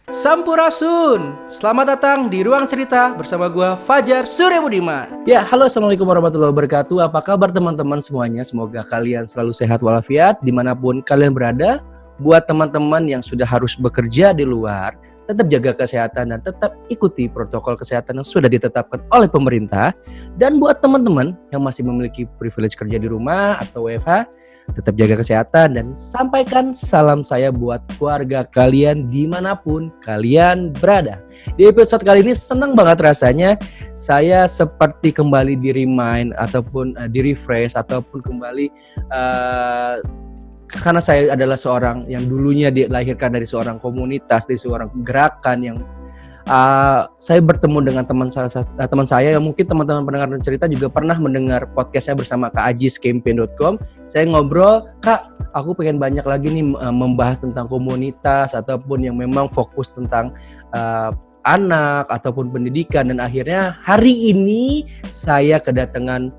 Sampurasun, selamat datang di Ruang Cerita bersama gua Fajar Surya Budiman. Ya, halo, assalamualaikum warahmatullahi wabarakatuh. Apa kabar teman-teman semuanya? Semoga kalian selalu sehat walafiat dimanapun kalian berada. Buat teman-teman yang sudah harus bekerja di luar, tetap jaga kesehatan dan tetap ikuti protokol kesehatan yang sudah ditetapkan oleh pemerintah. Dan buat teman-teman yang masih memiliki privilege kerja di rumah atau WFH, tetap jaga kesehatan dan sampaikan salam saya buat keluarga kalian dimanapun kalian berada. Di episode kali ini senang banget rasanya saya seperti kembali di remind ataupun di refresh ataupun kembali karena saya adalah seorang yang dulunya dilahirkan dari seorang komunitas, dari seorang gerakan yang saya bertemu dengan teman saya yang mungkin teman-teman pendengar cerita juga pernah mendengar podcastnya bersama Kak Ajis campaign.com. Saya ngobrol, Kak, aku pengen banyak lagi nih membahas tentang komunitas ataupun yang memang fokus tentang anak ataupun pendidikan, dan akhirnya hari ini saya kedatangan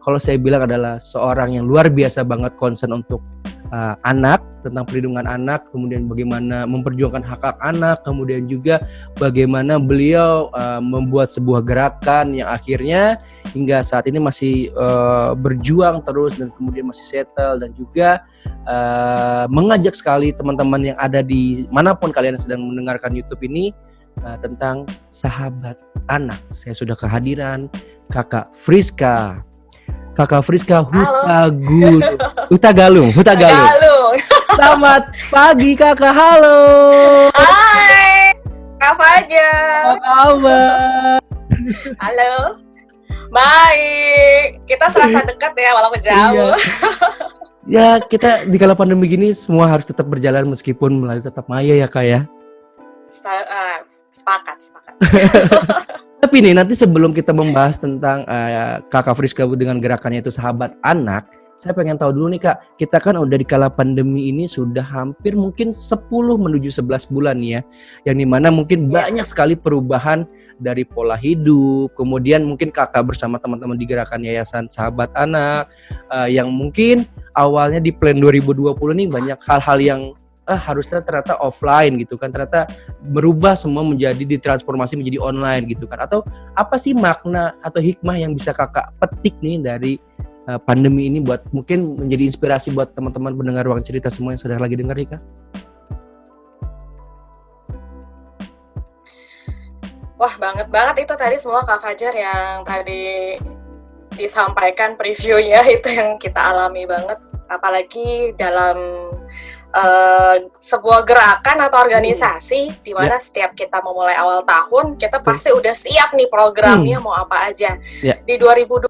kalau saya bilang adalah seorang yang luar biasa banget concern untuk anak, tentang perlindungan anak, kemudian bagaimana memperjuangkan hak-hak anak, kemudian juga bagaimana beliau membuat sebuah gerakan yang akhirnya hingga saat ini masih berjuang terus dan kemudian masih settle, dan juga mengajak sekali teman-teman yang ada di manapun kalian sedang mendengarkan YouTube ini tentang sahabat anak. Saya sudah kehadiran Kakak Friska. Kakak Friska Hutagalung. Selamat pagi Kakak, halo. Hai, Kak Fajar. Apa kabar? Halo. Baik, kita serasa dekat ya walaupun jauh. Ya, kita di kala pandemi gini semua harus tetap berjalan meskipun melalui tetap maya ya Kak ya. Sepakat. Tapi nih, nanti sebelum kita membahas tentang Kakak Friska dengan gerakannya itu sahabat anak, saya pengen tahu dulu nih Kak, kita kan udah di kala pandemi ini sudah hampir mungkin 10 menuju 11 bulan nih ya, yang dimana mungkin banyak sekali perubahan dari pola hidup, kemudian mungkin Kakak bersama teman-teman di gerakan Yayasan Sahabat Anak, yang mungkin awalnya di plan 2020 nih banyak hal-hal yang harusnya ternyata offline gitu kan, ternyata berubah semua menjadi ditransformasi menjadi online gitu kan. Atau apa sih makna atau hikmah yang bisa Kakak petik nih dari pandemi ini buat mungkin menjadi inspirasi buat teman-teman pendengar Ruang Cerita semua yang sudah lagi dengar nih Kak? Wah, banget itu tadi semua Kak Fajar yang tadi disampaikan previewnya itu yang kita alami banget, apalagi dalam sebuah gerakan atau organisasi di mana setiap kita memulai awal tahun kita pasti udah siap nih programnya mau apa aja. Di 2020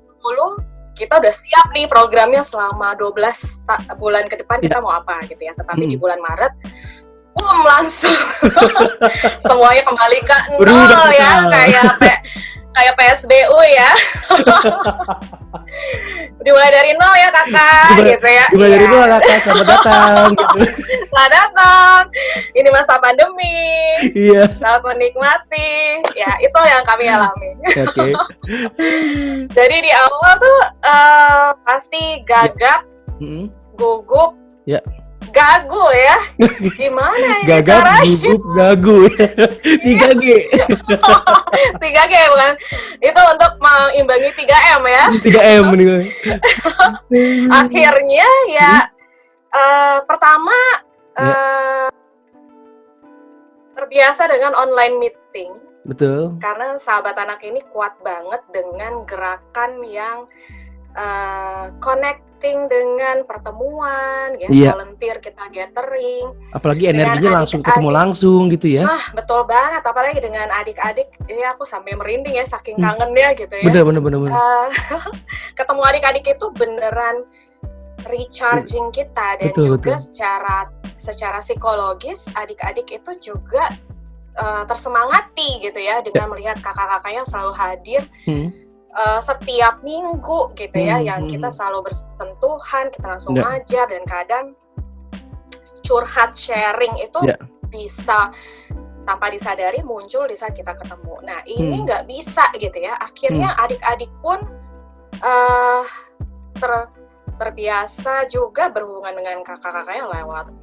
kita udah siap nih programnya selama 12 bulan ke depan kita mau apa gitu ya. Tetapi di bulan Maret langsung semuanya kembali ke nol ya, kayak PSBU ya. Dimulai dari nol ya kakak, gitu ya. Dimulai dari nol kakak, selamat datang gitu. Selamat datang. Ini masa pandemi. Iya. Selamat menikmati. Ya, itu yang kami alami. Oke. Jadi di awal tuh pasti gagap, gugup, gagu ya. Gimana ini gagap, caranya? gugup, gagu. 3G. 3G bukan? Itu untuk mengimbangi 3M ya. 3M nih. Akhirnya ya pertama terbiasa dengan online meeting. Betul. Karena sahabat anak ini kuat banget dengan gerakan yang connecting dengan pertemuan, ya, volunteer kita gathering. Apalagi energinya langsung ketemu langsung gitu ya. Betul banget, apalagi dengan adik-adik. Ini aku sampai merinding ya, saking kangennya gitu ya. Bener. Ketemu adik-adik itu beneran recharging kita, dan juga secara psikologis adik-adik itu juga tersemangati gitu ya dengan melihat kakak-kakaknya selalu hadir setiap minggu gitu ya, yang kita selalu bersentuhan, kita langsung ngajar, dan kadang curhat sharing itu bisa tanpa disadari muncul di saat kita ketemu. Nah ini nggak bisa gitu ya, akhirnya adik-adik pun terbiasa juga berhubungan dengan kakak-kakaknya lewat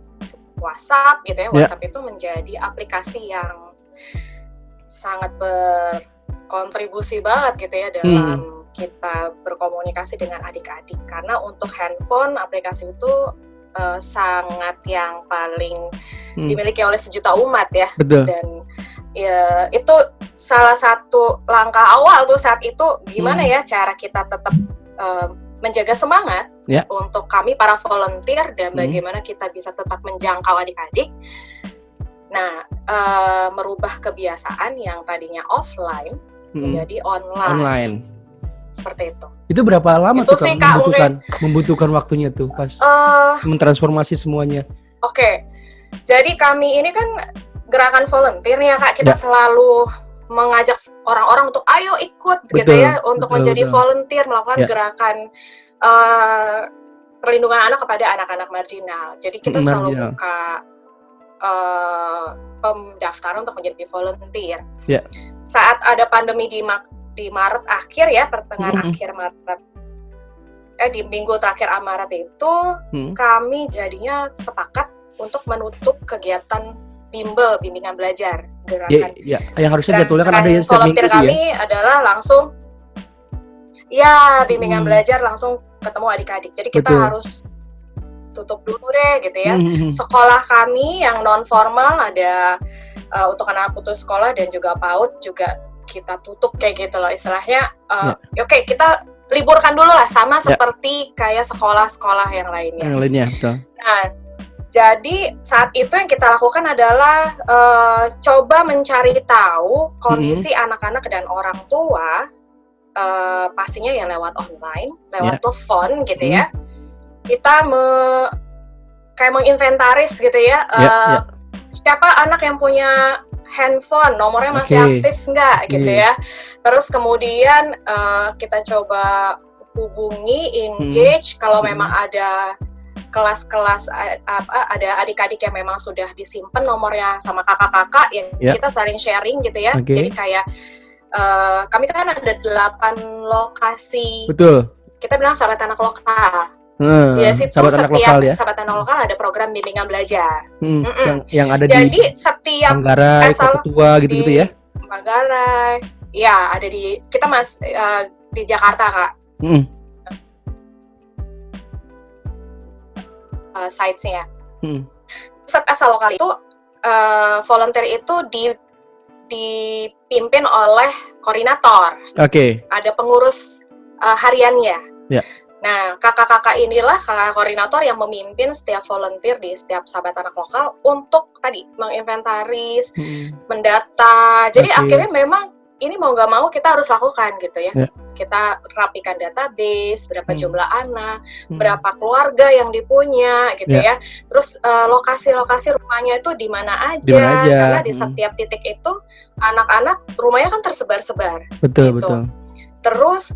WhatsApp gitu ya. WhatsApp itu menjadi aplikasi yang sangat berkontribusi banget gitu ya dalam kita berkomunikasi dengan adik-adik. Karena untuk handphone, aplikasi itu sangat yang paling dimiliki oleh sejuta umat ya. Betul. Dan ya itu salah satu langkah awal tuh saat itu gimana ya cara kita tetap menjaga semangat untuk kami para volunteer dan bagaimana kita bisa tetap menjangkau adik-adik. Nah, merubah kebiasaan yang tadinya offline menjadi online. Seperti itu. Itu berapa lama itu tuh Kak membutuhkan waktunya tuh pas mentransformasi semuanya? Oke. Jadi kami ini kan gerakan volunteer nih ya Kak, kita selalu mengajak orang-orang untuk ayo ikut gitu ya untuk menjadi volunteer melakukan gerakan perlindungan anak kepada anak-anak marginal. Jadi kita selalu buka pendaftaran untuk menjadi volunteer. Saat ada pandemi di Maret akhir ya, pertengahan akhir Maret, di minggu terakhir Maret itu kami jadinya sepakat untuk menutup kegiatan bimbingan belajar gerakan. Yang harusnya jadwalnya kan ada ya setiap minggu. Volunteer kami adalah langsung bimbingan belajar langsung ketemu adik-adik. Jadi kita harus tutup dulu deh gitu ya. Sekolah kami yang non formal ada untuk anak putus sekolah dan juga PAUD juga kita tutup kayak gitu loh istilahnya. Oke, kita liburkan dulu lah sama seperti kayak sekolah-sekolah yang lainnya. Yang lainnya, betul. Nah, jadi saat itu yang kita lakukan adalah coba mencari tahu kondisi anak-anak dan orang tua, pastinya ya lewat online, lewat telepon gitu ya. Kita kayak menginventaris gitu ya, siapa anak yang punya handphone, nomornya masih aktif nggak gitu ya. Terus kemudian kita coba hubungi, engage, kalau memang ada kelas-kelas ada adik-adik yang memang sudah disimpan nomornya sama kakak-kakak ya kita saling sharing gitu ya. Jadi kayak kami kan ada 8 lokasi. Betul. Kita bilang sahabat anak lokal. Di situ setiap sahabat anak lokal ada program bimbingan belajar. Yang ada jadi di setiap Manggarai, Ketua gitu-gitu ya. Manggarai. Ya, ada kita di Jakarta, Kak. Sites-nya. Asal lokal itu volunteer itu dipimpin oleh koordinator. Ada pengurus hariannya. Nah, kakak-kakak inilah kakak koordinator yang memimpin setiap volunteer di setiap sahabat anak lokal untuk tadi menginventaris, mendata. Jadi akhirnya memang ini mau nggak mau kita harus lakukan gitu ya. Kita rapikan database, berapa jumlah anak, berapa keluarga yang dipunya gitu ya. Terus lokasi-lokasi rumahnya itu di mana aja. Karena di setiap titik itu anak-anak rumahnya kan tersebar-sebar. Betul. Terus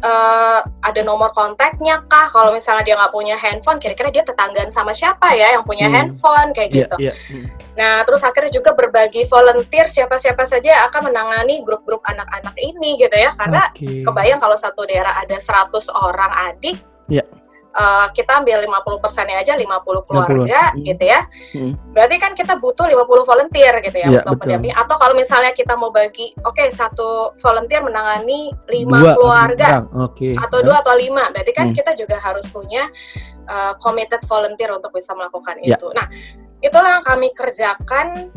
ada nomor kontaknya kah? Kalau misalnya dia nggak punya handphone, kira-kira dia tetanggaan sama siapa ya yang punya handphone kayak gitu. Nah, terus akhirnya juga berbagi volunteer siapa-siapa saja yang akan menangani grup-grup anak-anak ini gitu ya. Karena kebayang kalau satu daerah ada 100 orang adik, kita ambil 50%-nya aja 50 keluarga gitu ya. Berarti kan kita butuh 50 volunteer gitu ya untuk pendamping. Atau kalau misalnya kita mau bagi, satu volunteer menangani 5 keluarga atau 2 atau 5. Berarti kan kita juga harus punya committed volunteer untuk bisa melakukan itu. Nah, itulah yang kami kerjakan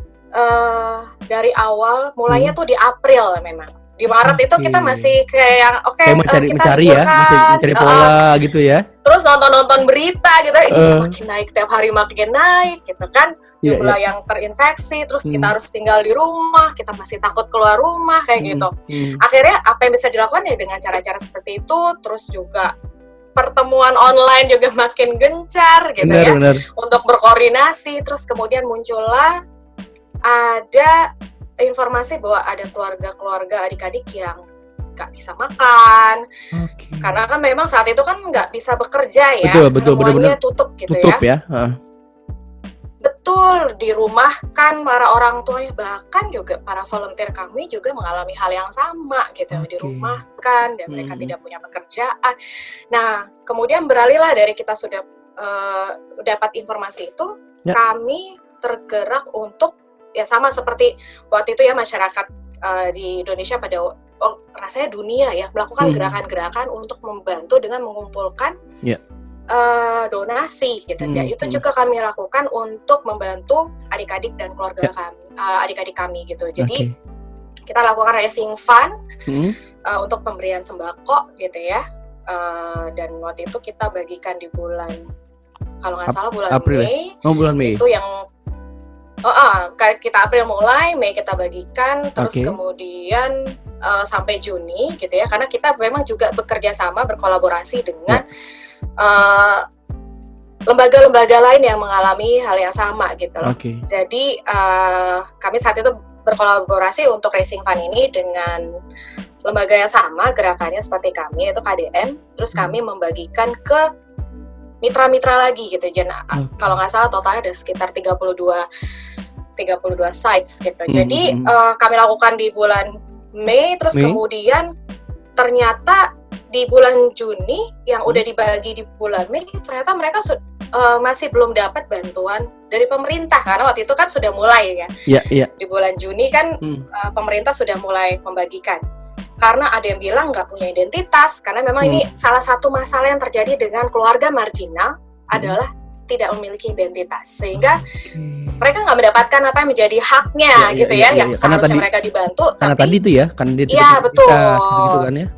dari awal, mulainya tuh di April memang. Di Maret itu kita masih kayak yang kita mencari ya, masih mencari pola gitu ya. Terus nonton berita gitu, makin naik tiap hari makin naik gitu kan. Jumlah yang terinfeksi, terus kita harus tinggal di rumah, kita masih takut keluar rumah kayak gitu. Akhirnya apa yang bisa dilakukan ya dengan cara-cara seperti itu, terus juga pertemuan online juga makin gencar gitu benar. Untuk berkoordinasi. Terus kemudian muncullah ada informasi bahwa ada keluarga-keluarga adik-adik yang nggak bisa makan, karena kan memang saat itu kan nggak bisa bekerja ya, betul, semuanya tutup gitu ya. Betul, dirumahkan para orang tuanya, bahkan juga para volunteer kami juga mengalami hal yang sama gitu, dirumahkan dan mereka tidak punya pekerjaan. Nah, kemudian beralihlah dari kita sudah dapat informasi itu, kami tergerak untuk ya sama seperti waktu itu ya masyarakat di Indonesia pada rasanya dunia ya melakukan gerakan-gerakan untuk membantu dengan mengumpulkan donasi gitu. Ya itu juga kami lakukan untuk membantu adik-adik dan keluarga kami, adik-adik kami gitu. Jadi kita lakukan raising fund untuk pemberian sembako gitu ya. Dan waktu itu kita bagikan di bulan, kalau nggak salah bulan April. Mei. Bulan Mei. Itu yang kita April mulai, Mei kita bagikan, terus kemudian sampai Juni gitu ya. Karena kita memang juga bekerja sama, berkolaborasi dengan lembaga-lembaga lain yang mengalami hal yang sama gitu loh. Jadi kami saat itu berkolaborasi untuk raising fund ini dengan lembaga yang sama gerakannya seperti kami, yaitu KDM. Terus kami membagikan ke mitra-mitra lagi gitu. Kalau nggak salah totalnya ada sekitar 32 sites gitu. Jadi kami lakukan di bulan Mei, terus kemudian ternyata di bulan Juni yang udah dibagi di bulan Mei, ternyata mereka masih belum dapat bantuan dari pemerintah karena waktu itu kan sudah mulai ya. Di bulan Juni kan pemerintah sudah mulai membagikan. Karena ada yang bilang nggak punya identitas, karena memang ini salah satu masalah yang terjadi dengan keluarga marginal adalah tidak memiliki identitas, sehingga mereka nggak mendapatkan apa yang menjadi haknya gitu ya, yang seharusnya mereka dibantu. Karena tadi itu ya, kan betul. Gitu kan ya.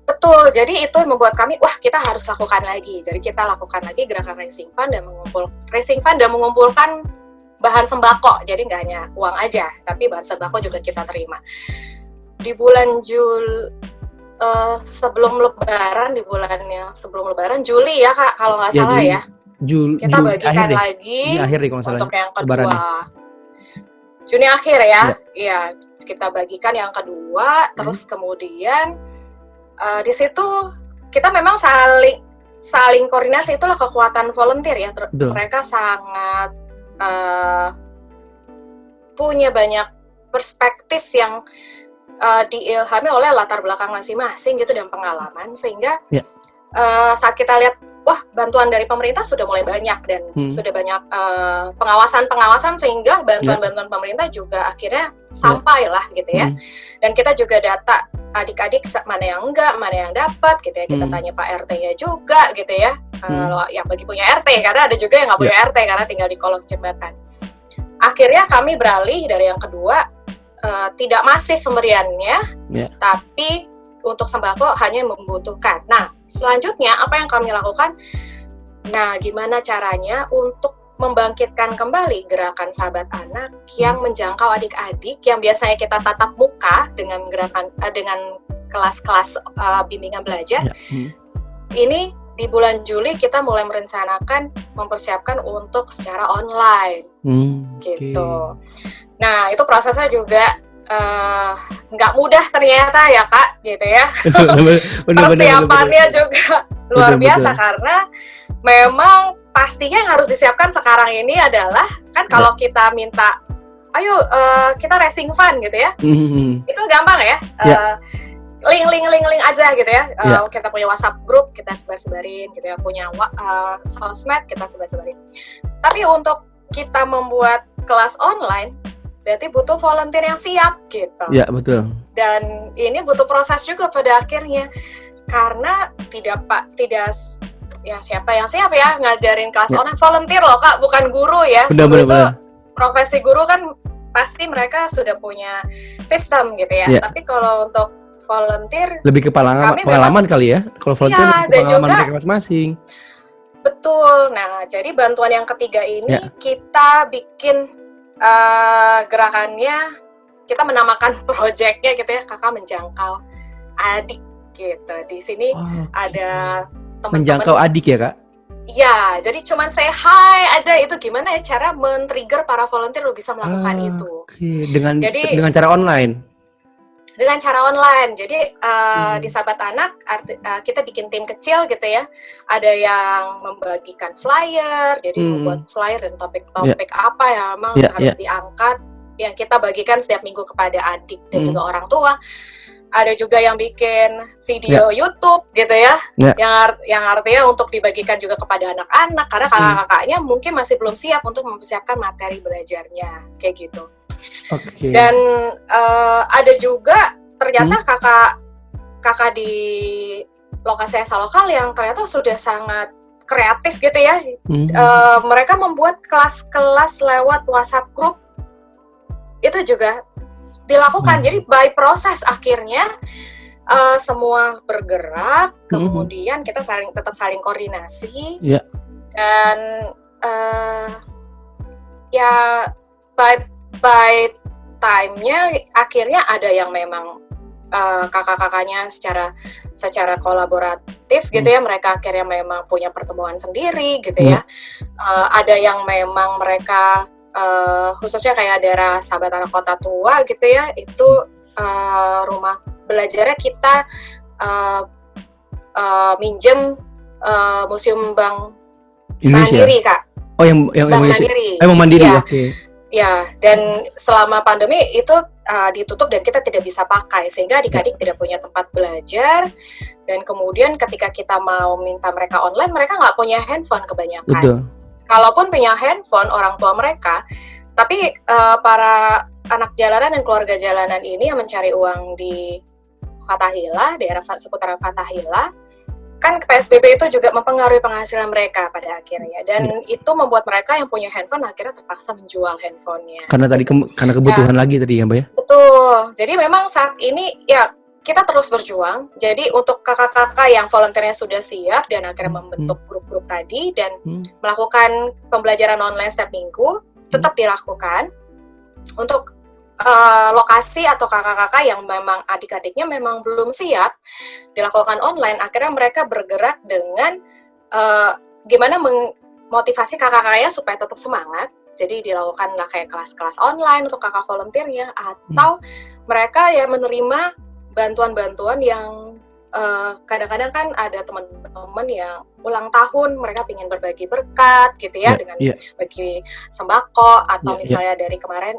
Betul, jadi itu yang membuat kami, wah kita harus lakukan lagi. Jadi kita lakukan lagi gerakan raising fund dan mengumpulkan bahan sembako. Jadi nggak hanya uang aja, tapi bahan sembako juga kita terima. Di bulan sebelum Lebaran, Juli ya Kak, kalau nggak salah Juli, ya. Kita bagikan lagi untuk yang kedua. Juni akhir ya. Iya, kita bagikan yang kedua, terus kemudian di situ kita memang saling koordinasi, itulah kekuatan volunteer ya. Mereka sangat punya banyak perspektif yang diilhami oleh latar belakang masing-masing gitu dan pengalaman, sehingga saat kita lihat wah bantuan dari pemerintah sudah mulai banyak dan sudah banyak pengawasan sehingga bantuan pemerintah juga akhirnya sampai lah gitu ya. Dan kita juga data adik-adik mana yang enggak, mana yang dapat gitu ya. Kita tanya Pak RT-nya juga gitu ya. Yang bagi punya RT, karena ada juga yang nggak punya RT karena tinggal di kolong jembatan. Akhirnya kami beralih dari yang kedua, tidak masif pemberiannya, tapi untuk sembako hanya membutuhkan. Nah, selanjutnya apa yang kami lakukan? Nah, gimana caranya untuk membangkitkan kembali gerakan Sahabat Anak yang menjangkau adik-adik yang biasanya kita tatap muka dengan dengan kelas-kelas bimbingan belajar. Ini di bulan Juli kita mulai mempersiapkan untuk secara online, gitu. Nah, itu prosesnya juga nggak mudah ternyata ya Kak, gitu ya. Persiapannya juga luar biasa karena memang pastinya yang harus disiapkan sekarang ini adalah kan kalau kita minta, ayo kita raising fund gitu ya, itu gampang ya. Link aja gitu ya. Kita punya WhatsApp grup, kita sebar-sebarin gitu ya. Punya sosmed, kita sebar-sebarin. Tapi untuk kita membuat kelas online, berarti butuh volunteer yang siap gitu. Iya, betul. Dan ini butuh proses juga pada akhirnya. Karena tidak ya siapa yang siap ya ngajarin kelas online, volunteer loh Kak, bukan guru ya. Benar. Profesi guru kan pasti mereka sudah punya sistem gitu ya. Tapi kalau untuk volunteer lebih ke pengalaman kali ya. Kalau volunteer lebih ke pengalaman mereka masing-masing. Betul. Nah, jadi bantuan yang ketiga ini kita bikin gerakannya, kita menamakan proyeknya gitu ya, Kakak Menjangkau Adik gitu. Di sini ada teman-teman menjangkau adik ya Kak? Iya, jadi cuman say hi aja, itu gimana ya cara men-trigger para volunteer untuk bisa melakukan itu. Dengan cara online. Dengan cara online. Jadi di Sahabat Anak kita bikin tim kecil gitu ya. Ada yang membagikan flyer, jadi membuat flyer dan topik-topik apa yang memang harus diangkat yang kita bagikan setiap minggu kepada adik dan juga orang tua. Ada juga yang bikin video YouTube gitu ya, yang artinya untuk dibagikan juga kepada anak-anak karena kakak-kakaknya mungkin masih belum siap untuk mempersiapkan materi belajarnya kayak gitu. Dan ada juga ternyata kakak di lokasi asa lokal yang ternyata sudah sangat kreatif gitu ya. Mereka membuat kelas-kelas lewat WhatsApp group itu juga dilakukan. Jadi by proses akhirnya semua bergerak, kemudian kita tetap saling koordinasi, dan ya by time-nya akhirnya ada yang memang kakak-kakaknya secara kolaboratif gitu ya, mereka akhirnya memang punya pertemuan sendiri gitu ya. Ada yang memang mereka khususnya kayak daerah Sahabat Anak Kota Tua gitu ya, itu rumah belajarnya kita minjem Museum Bank Mandiri, Kak. Oh, yang Bank Mandiri. Bank Mandiri, ya. Oke. Ya, dan selama pandemi itu ditutup dan kita tidak bisa pakai, sehingga adik-adik tidak punya tempat belajar. Dan kemudian ketika kita mau minta mereka online, mereka nggak punya handphone kebanyakan. Betul. Kalaupun punya handphone orang tua mereka, tapi para anak jalanan dan keluarga jalanan ini yang mencari uang di Fathahillah, daerah seputaran Fathahillah, kan PSBB itu juga mempengaruhi penghasilan mereka pada akhirnya, dan itu membuat mereka yang punya handphone akhirnya terpaksa menjual handphonenya. Karena tadi karena kebutuhan lagi tadi ya, Mbak ya? Betul. Jadi memang saat ini ya kita terus berjuang. Jadi untuk kakak-kakak yang volunteernya sudah siap dan akhirnya membentuk grup-grup tadi dan melakukan pembelajaran online setiap minggu, tetap dilakukan. Untuk lokasi atau kakak-kakak yang memang adik-adiknya memang belum siap dilakukan online, akhirnya mereka bergerak dengan gimana memotivasi kakak-kakaknya supaya tetap semangat. Jadi dilakukanlah kayak kelas-kelas online untuk kakak volunteernya, atau mereka ya menerima bantuan-bantuan yang kadang-kadang kan ada teman-teman yang ulang tahun, mereka ingin berbagi berkat gitu ya, dengan bagi sembako, atau misalnya dari kemarin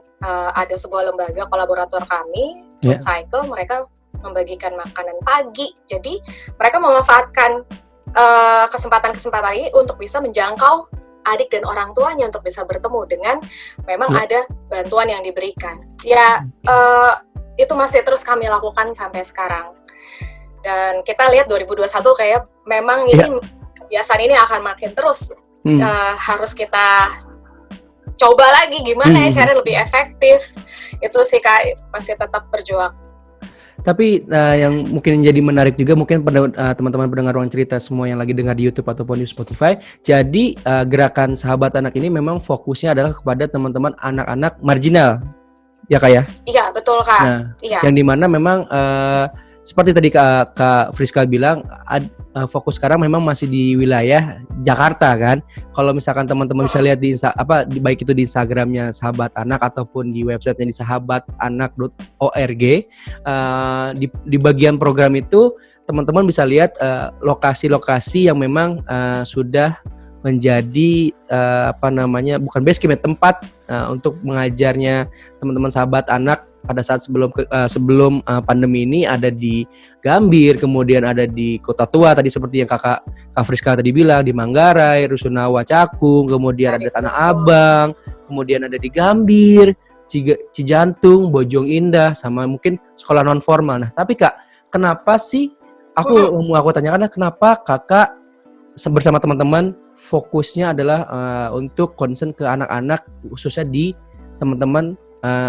ada sebuah lembaga kolaborator kami, Food Cycle, mereka membagikan makanan pagi. Jadi mereka memanfaatkan kesempatan-kesempatan ini untuk bisa menjangkau adik dan orang tuanya untuk bisa bertemu dengan memang ada bantuan yang diberikan. Ya itu masih terus kami lakukan sampai sekarang. Dan kita lihat 2021 kayak memang ini kebiasaan ini akan makin terus. Harus kita coba lagi gimana ya cara lebih efektif. Itu sih Kak, masih tetap berjuang. Tapi yang mungkin jadi menarik juga, mungkin teman-teman pendengar Ruang Cerita semua yang lagi dengar di YouTube ataupun di Spotify. Jadi gerakan Sahabat Anak ini memang fokusnya adalah kepada teman-teman anak-anak marginal. Ya Kak ya? Iya, betul Kak. Nah, yang dimana memang seperti tadi Kak Friska bilang, fokus sekarang memang masih di wilayah Jakarta kan. Kalau misalkan teman-teman bisa lihat baik itu di Instagramnya Sahabat Anak ataupun di websitenya di sahabatanak.org, di bagian program itu teman-teman bisa lihat lokasi-lokasi yang memang sudah menjadi bukan base camp, tempat untuk mengajarnya teman-teman Sahabat Anak pada saat sebelum pandemi ini. Ada di Gambir, kemudian ada di Kota Tua tadi seperti yang Kak Friska tadi bilang, di Manggarai, Rusunawa, Cakung, kemudian ada Tanah Abang, kemudian ada di Gambir, Cijantung, Bojong Indah, sama mungkin sekolah non formal. Nah, tapi Kak, kenapa sih aku tanyakan, kenapa Kakak bersama teman-teman fokusnya adalah untuk concern ke anak-anak, khususnya di teman-teman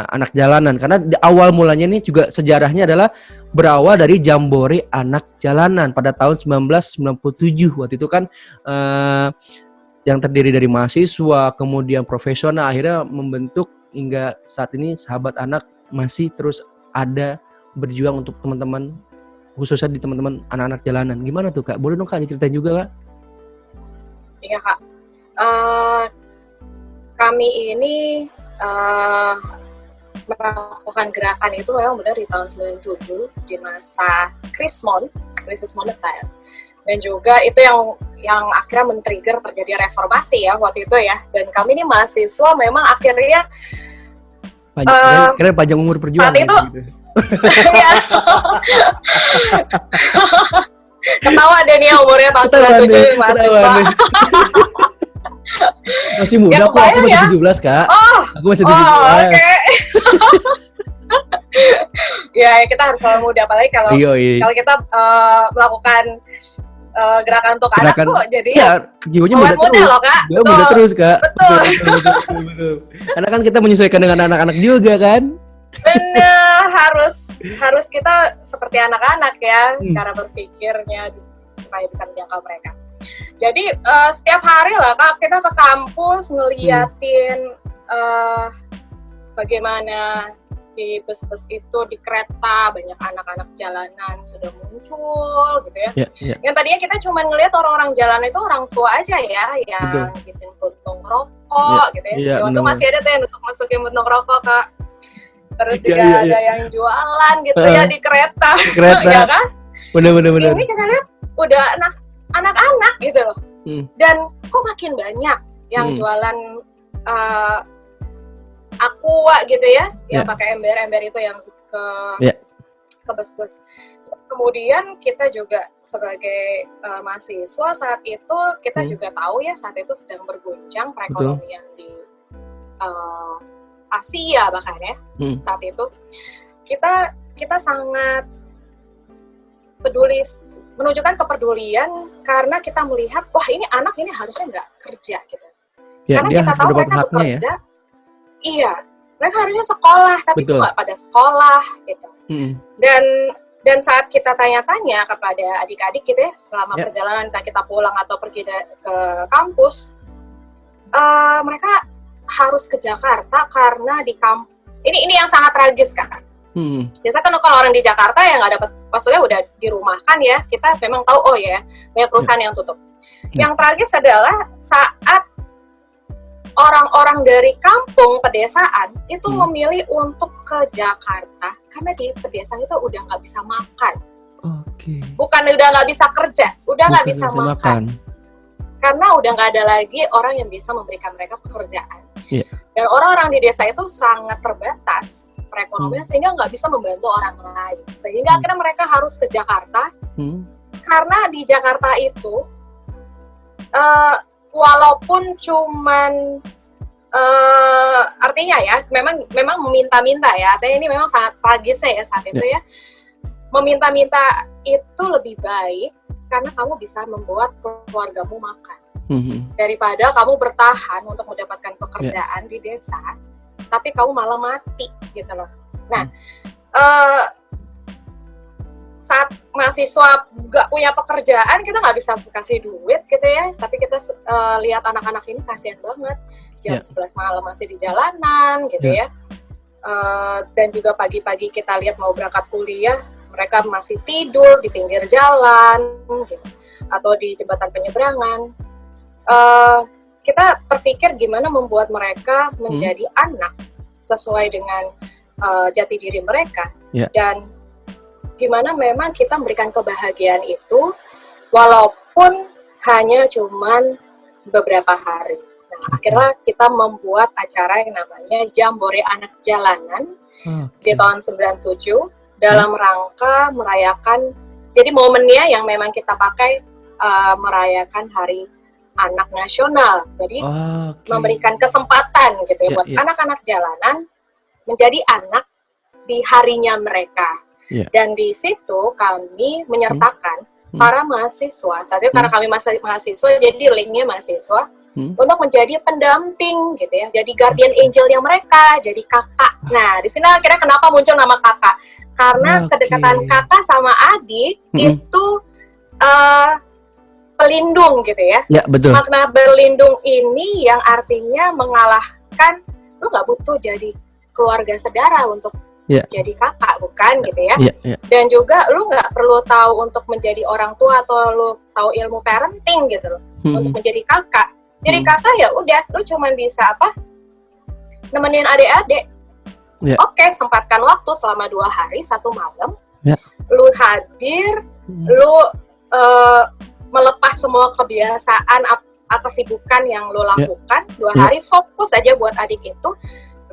anak jalanan? Karena di awal mulanya ini juga sejarahnya adalah berawal dari Jambore Anak Jalanan pada tahun 1997. Waktu itu kan yang terdiri dari mahasiswa, kemudian profesional, akhirnya membentuk hingga saat ini Sahabat Anak masih terus ada berjuang untuk teman-teman, khususnya di teman-teman anak-anak jalanan. Gimana tuh Kak? Boleh dong Kak diceritain juga Kak? Iya Kak, kami ini melakukan gerakan itu memang benar di tahun 97 di masa krisis moneter, dan juga itu yang akhirnya men-trigger terjadi reformasi ya waktu itu ya. Dan kami ini mahasiswa memang akhirnya Keren panjang umur perjuangan saat itu gitu. ya, ketawa deh nih umurnya tahun 97 mahasiswa. Masih muda Ya, kok, aku masih kebayang 17 Kak. Oh, Aku masih 17. oke. Ya, kita harus selalu muda, apalagi kalau Iya. kita melakukan gerakan untuk anak Gerakan, tuh jadi ya, jiwanya awet muda muda terus. loh, Kak. Jiwa muda terus, Kak. Betul. Betul. Karena kan kita menyesuaikan dengan anak-anak juga kan. Bener, harus kita seperti anak-anak ya, cara berpikirnya supaya bisa menjangkau mereka. Jadi setiap hari lah Kak, kita ke kampus ngeliatin bagaimana di bus-bus itu, di kereta banyak anak-anak jalanan sudah muncul gitu ya. Yeah. Yang tadinya kita cuma ngelihat orang-orang jalan itu orang tua aja ya, yang bikin puntung rokok gitu ya. Waktu masih ada tuh yang nusuk-nusukin puntung rokok Kak. Terus juga ada yang jualan gitu ya di kereta. Ya kan? Bener. Ini kita lihat udah anak-anak gitu loh. Dan kok makin banyak yang jualan aqua gitu ya, yang pakai ember-ember itu yang ke bus-bus. Kemudian kita juga sebagai mahasiswa saat itu kita juga tahu ya saat itu sedang berguncang perekonomian di Asia bahkan ya. Saat itu kita sangat peduli, menunjukkan kepedulian karena kita melihat wah ini anak ini harusnya nggak kerja gitu. Karena kita tahu mereka bekerja. Ya? Iya, mereka harusnya sekolah, tapi nggak pada sekolah gitu. Dan saat kita tanya-tanya kepada adik-adik gitu ya, selama perjalanan kita pulang atau pergi ke kampus, mereka harus ke Jakarta karena di kampus ini yang sangat tragis kan. Biasanya kan kalau orang di Jakarta yang nggak dapat, maksudnya udah dirumahkan ya, kita memang tahu oh ya banyak perusahaan yang tutup. Yang tragis adalah saat orang-orang dari kampung pedesaan itu memilih untuk ke Jakarta karena di pedesaan itu udah nggak bisa makan. Bukan udah nggak bisa kerja, udah nggak bisa makan. Karena udah nggak ada lagi orang yang bisa memberikan mereka pekerjaan. Dan orang-orang di desa itu sangat terbatas perekonomian sehingga nggak bisa membantu orang lain. Sehingga akhirnya mereka harus ke Jakarta karena di Jakarta itu walaupun cuman artinya ya memang meminta-minta ya, artinya ini memang sangat tragisnya ya saat itu ya. Meminta-minta itu lebih baik karena kamu bisa membuat keluargamu makan daripada kamu bertahan untuk mendapatkan pekerjaan di desa tapi kamu malah mati gitu loh. Nah saat mahasiswa nggak punya pekerjaan, kita nggak bisa kasih duit gitu ya, tapi kita lihat anak-anak ini kasihan banget, jam 11 malam masih di jalanan gitu ya. Dan juga pagi-pagi kita lihat mau berangkat kuliah, mereka masih tidur di pinggir jalan gitu, atau di jembatan penyeberangan. Kita terpikir gimana membuat mereka menjadi anak sesuai dengan jati diri mereka, dan gimana memang kita memberikan kebahagiaan itu walaupun hanya cuman beberapa hari. Nah, akhirnya kita membuat acara yang namanya Jambore Anak Jalanan di tahun 97 dalam rangka merayakan, jadi momennya yang memang kita pakai merayakan Hari Anak Nasional. Jadi memberikan kesempatan gitu ya buat anak-anak jalanan menjadi anak di harinya mereka. Dan di situ kami menyertakan para mahasiswa. Saat itu karena kami masih mahasiswa, jadi linknya mahasiswa untuk menjadi pendamping gitu ya, jadi guardian angelnya mereka, jadi kakak. Nah di sini akhirnya kenapa muncul nama kakak? Karena kedekatan kakak sama adik itu pelindung gitu ya. Ya betul. Makna berlindung ini yang artinya mengalahkan, lu nggak butuh jadi keluarga sedara untuk jadi kakak, bukan gitu ya. Dan juga lu nggak perlu tahu untuk menjadi orang tua atau lu tahu ilmu parenting gitu loh untuk menjadi kakak. Jadi kakak ya udah, lu cuman bisa apa? Nemenin adik-adik. Oke, sempatkan waktu selama 2 hari 1 malam. Lu hadir, lu melepas semua kebiasaan kesibukan yang lu lakukan 2 hari, fokus aja buat adik itu.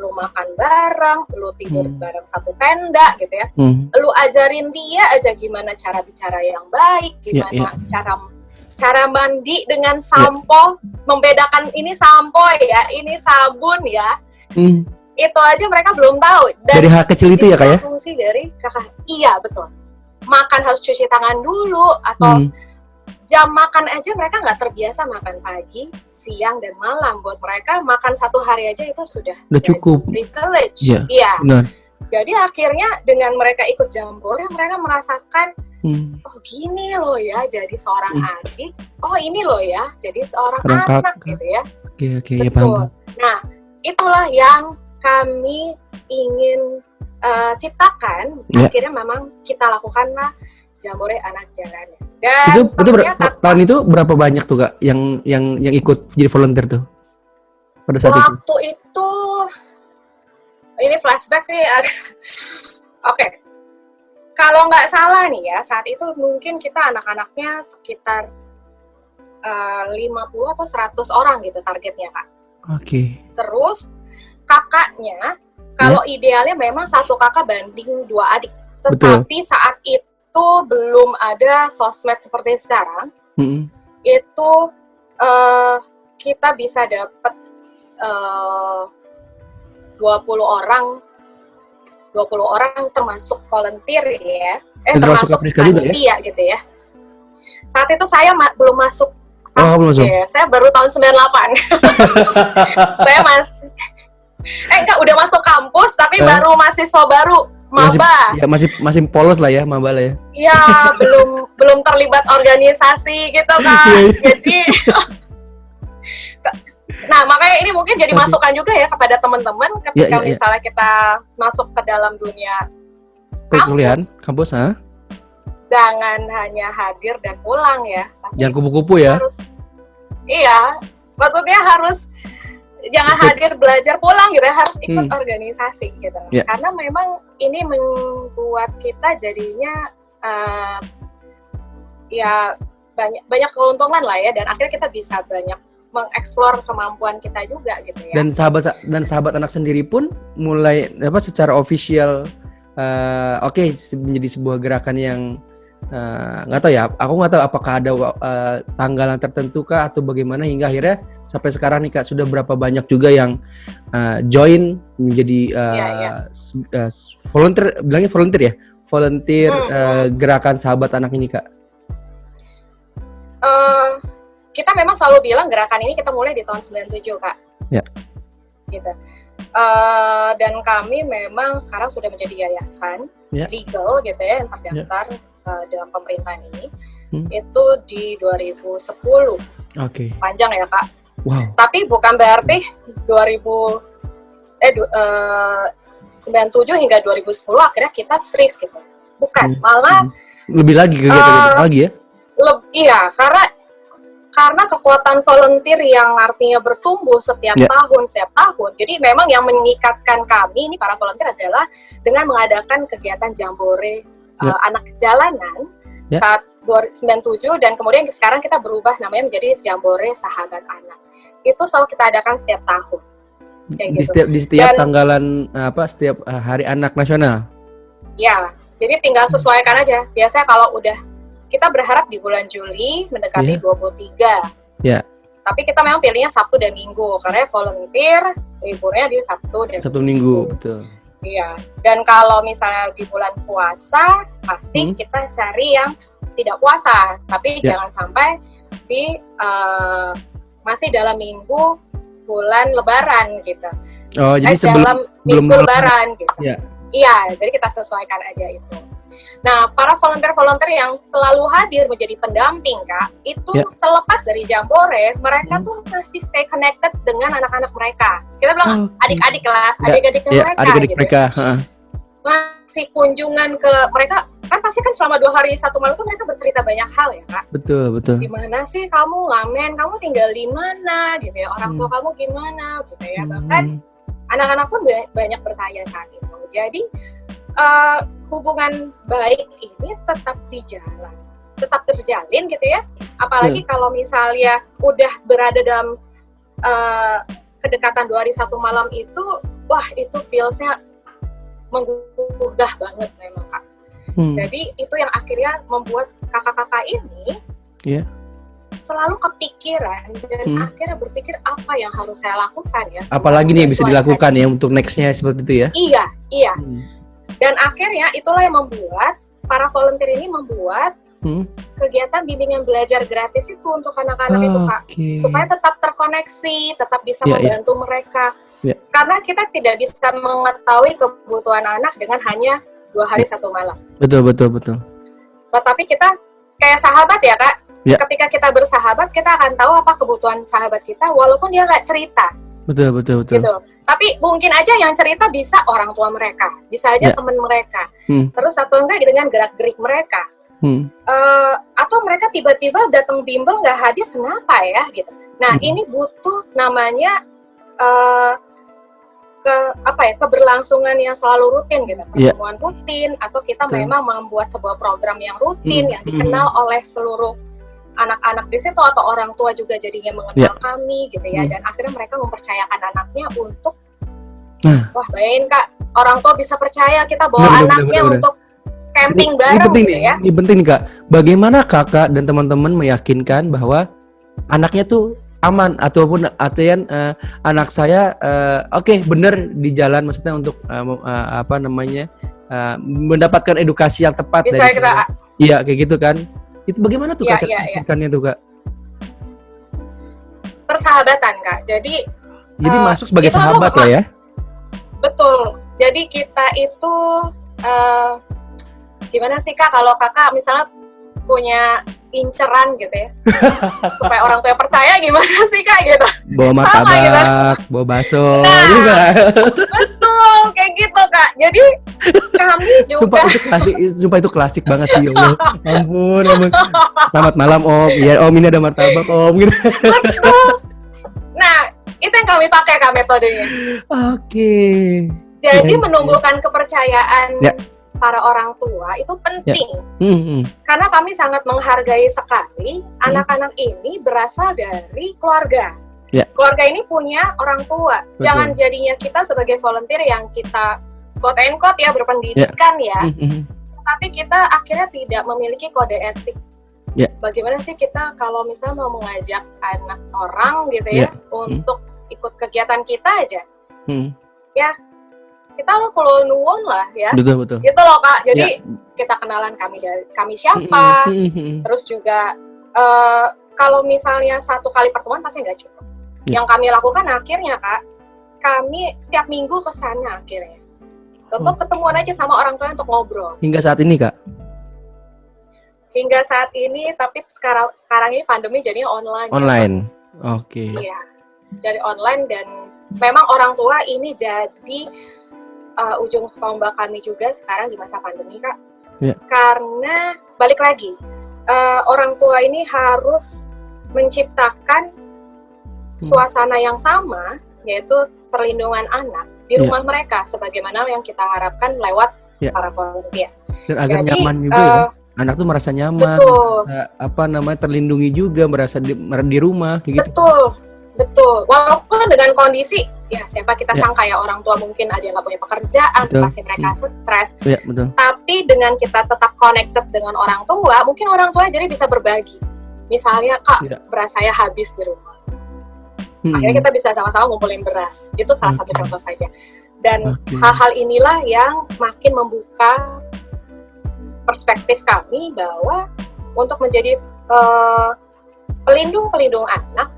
lu makan bareng, lu tidur bareng satu tenda gitu ya. Lu ajarin dia aja gimana cara bicara yang baik, gimana cara mandi dengan sampo, membedakan ini sampo ya, ini sabun ya. Itu aja mereka belum tahu. Dan dari hal kecil itu ya Kak ya? Fungsi dari kakak, iya betul. Makan harus cuci tangan dulu, atau jam makan aja mereka nggak terbiasa makan pagi, siang, dan malam. Buat mereka makan satu hari aja itu sudah cukup privilege. Iya. Benar. Jadi akhirnya dengan mereka ikut Jambore, mereka merasakan oh gini loh ya jadi seorang adik, oh ini loh ya jadi seorang anak gitu ya. Oke, ya paham. Nah itulah yang kami ingin ciptakan. Akhirnya memang kita lakukanlah Jambore Anak Jalanan. Dan itu tahun itu berapa banyak tuh Kak yang ikut jadi volunteer tuh pada saat itu? Waktu itu ini flashback nih. Oke. Kalau nggak salah nih ya, saat itu mungkin kita anak-anaknya sekitar 50 atau 100 orang gitu targetnya Kak. Oke. Terus kakaknya, kalau idealnya memang satu kakak banding 2 adik. Tetapi saat itu belum ada sosmed seperti sekarang. Itu kita bisa dapat 20 orang termasuk volunteer ya. Termasuk panitia gitu ya. Saat itu saya belum masuk kampus ya. Saya baru tahun 98. Saya udah masuk kampus tapi baru mahasiswa baru, maba. Masih polos lah ya, maba lah ya. Iya, belum terlibat organisasi gitu kan. Jadi nah, makanya ini mungkin jadi masukan juga ya kepada teman-teman ketika misalnya kita masuk ke dalam dunia kampus, jangan hanya hadir dan pulang ya. Jangan kupu-kupu ya. Maksudnya harus jangan hadir belajar pulang gitu ya, harus ikut organisasi gitu. Karena memang ini membuat kita jadinya banyak keuntungan lah ya, dan akhirnya kita bisa banyak mengeksplor kemampuan kita juga gitu ya. Dan sahabat anak sendiri pun mulai secara official menjadi sebuah gerakan yang nggak tahu ya. Aku nggak tahu apakah ada tanggalan tertentu kah atau bagaimana hingga akhirnya sampai sekarang nih Kak sudah berapa banyak juga yang join menjadi volunteer, bilangnya volunteer ya, gerakan sahabat anak ini Kak. Kita memang selalu bilang gerakan ini kita mulai di tahun 97 Kak. Ya. Gitu. Dan kami memang sekarang sudah menjadi yayasan legal gitu ya, yang terdaftar dalam pemerintahan ini. Itu di 2010. Oke. Panjang ya Kak. Wow. Tapi bukan berarti 97 hingga 2010 akhirnya kita freeze gitu. Bukan, malah lebih lagi kegiatan lagi ya. Iya, karena kekuatan volunteer yang artinya bertumbuh setiap tahun. Jadi memang yang mengikatkan kami ini para volunteer adalah dengan mengadakan kegiatan Jambore anak jalanan saat 97, dan kemudian sekarang kita berubah namanya menjadi Jambore Sahabat Anak. Itu selalu kita adakan setiap tahun. Di setiap tanggalan setiap Hari Anak Nasional. Ya, jadi tinggal sesuaikan aja. Biasanya kalau udah kita berharap di bulan Juli mendekati 23. Ya. Tapi kita memang pilihnya Sabtu dan Minggu karena volunteer liburnya di Sabtu dan Minggu. Betul. Iya. Dan kalau misalnya di bulan puasa pasti kita cari yang tidak puasa, tapi jangan sampai di masih dalam minggu bulan Lebaran gitu. Oh, jadi dalam minggu Lebaran gitu. Iya, jadi kita sesuaikan aja itu. Nah, para volunteer yang selalu hadir menjadi pendamping, Kak, itu selepas dari Jambore, mereka tuh masih stay connected dengan anak-anak mereka. Kita bilang adik-adik lah, adik-adiknya mereka. Adik-adik gitu. Mereka. Masih kunjungan ke mereka, kan pasti kan selama 2 hari 1 malam itu mereka bercerita banyak hal ya, Kak. Betul. Gimana sih kamu ngamen, kamu tinggal di mana, gitu ya, orang tua kamu gimana, gitu ya. Bahkan anak-anak pun banyak bertanya saat itu. Jadi, hubungan baik ini tetap terjalin gitu ya. Apalagi kalau misalnya udah berada dalam kedekatan 2 hari 1 malam itu wah itu feels-nya menggugah banget memang Kak. Jadi itu yang akhirnya membuat kakak-kakak ini selalu kepikiran dan akhirnya berpikir apa yang harus saya lakukan ya. Apalagi nih yang bisa dilakukan ya untuk next-nya seperti itu ya. Iya. Dan akhirnya itulah yang membuat para volunteer ini membuat kegiatan bimbingan belajar gratis itu untuk anak-anak itu Kak. Supaya tetap terkoneksi, tetap bisa membantu mereka. Karena kita tidak bisa mengetahui kebutuhan anak dengan hanya 2 hari 1 malam. Betul. Tetapi kita kayak sahabat ya Kak. Ketika kita bersahabat, kita akan tahu apa kebutuhan sahabat kita walaupun dia nggak cerita. Betul. Gitu. Tapi mungkin aja yang cerita bisa orang tua mereka, bisa aja teman mereka. Terus atau enggak dengan gerak-gerik mereka. Atau mereka tiba-tiba datang bimbel nggak hadir, kenapa ya gitu. Nah ini butuh namanya keberlangsungan yang selalu rutin gitu, pertemuan rutin, atau kita memang membuat sebuah program yang rutin yang dikenal oleh seluruh anak-anak di situ atau orang tua juga jadinya mengenal kami gitu ya, dan akhirnya mereka mempercayakan anaknya untuk wah bayangin Kak, orang tua bisa percaya kita bawa anaknya untuk camping bareng gitu ya. Ini penting nih Kak, bagaimana Kakak dan teman-teman meyakinkan bahwa anaknya tuh aman ataupun artian anak saya benar di jalan, maksudnya untuk mendapatkan edukasi yang tepat bisa dari kita iya kayak gitu kan. Itu bagaimana tuh Kak cara tuh Kak? Persahabatan Kak. Jadi masuk sebagai sahabat lah ya. Betul. Jadi kita itu gimana sih Kak kalau Kakak misalnya punya inceran gitu ya supaya orang tua percaya, gimana sih Kak gitu, bawa martabak gitu, bawa bakso juga. Betul kayak gitu Kak. Jadi kami juga sumpah itu klasik banget sih ya Allah. Ampun selamat malam Om, iya Om ini ada martabak Om gitu. Betul. Nah itu yang kami pakai Kak metodenya. Jadi menumbuhkan kepercayaan para orang tua itu penting, karena kami sangat menghargai sekali anak-anak ini berasal dari keluarga. Keluarga ini punya orang tua. Jangan jadinya kita sebagai volunteer yang kita quote and quote ya berpendidikan tapi kita akhirnya tidak memiliki kode etik. Bagaimana sih kita kalau misalnya mau mengajak anak orang gitu ya untuk ikut kegiatan kita aja, kita perlu nuwun lah ya. Betul. Gitu loh Kak. Jadi kita kenalan kami siapa. Terus juga kalau misalnya 1 kali pertemuan pasti nggak cukup. Yang kami lakukan akhirnya Kak, kami setiap minggu ke sana akhirnya. Untuk ketemuan aja sama orang tua untuk ngobrol. Hingga saat ini Kak? Hingga saat ini, tapi sekarang ini pandemi jadinya online. Online. Oke. Iya. Jadi online, dan memang orang tua ini jadi ujung tombak kami juga sekarang di masa pandemi Kak. Karena balik lagi orang tua ini harus menciptakan suasana yang sama, yaitu perlindungan anak di rumah mereka sebagaimana yang kita harapkan lewat para volunteer. Dan agar nyaman juga ya. Anak tuh merasa nyaman, merasa terlindungi juga, merasa di rumah kayak gitu. Betul. Walaupun dengan kondisi ya siapa kita sangka ya orang tua mungkin ada yang nggak punya pekerjaan, pasti mereka stres. Tapi dengan kita tetap connected dengan orang tua, mungkin orang tua jadi bisa berbagi. Misalnya Kak, beras saya habis di rumah. Akhirnya kita bisa sama-sama ngumpulin beras. Itu salah satu contoh saja. Dan hal-hal inilah yang makin membuka perspektif kami bahwa untuk menjadi pelindung anak,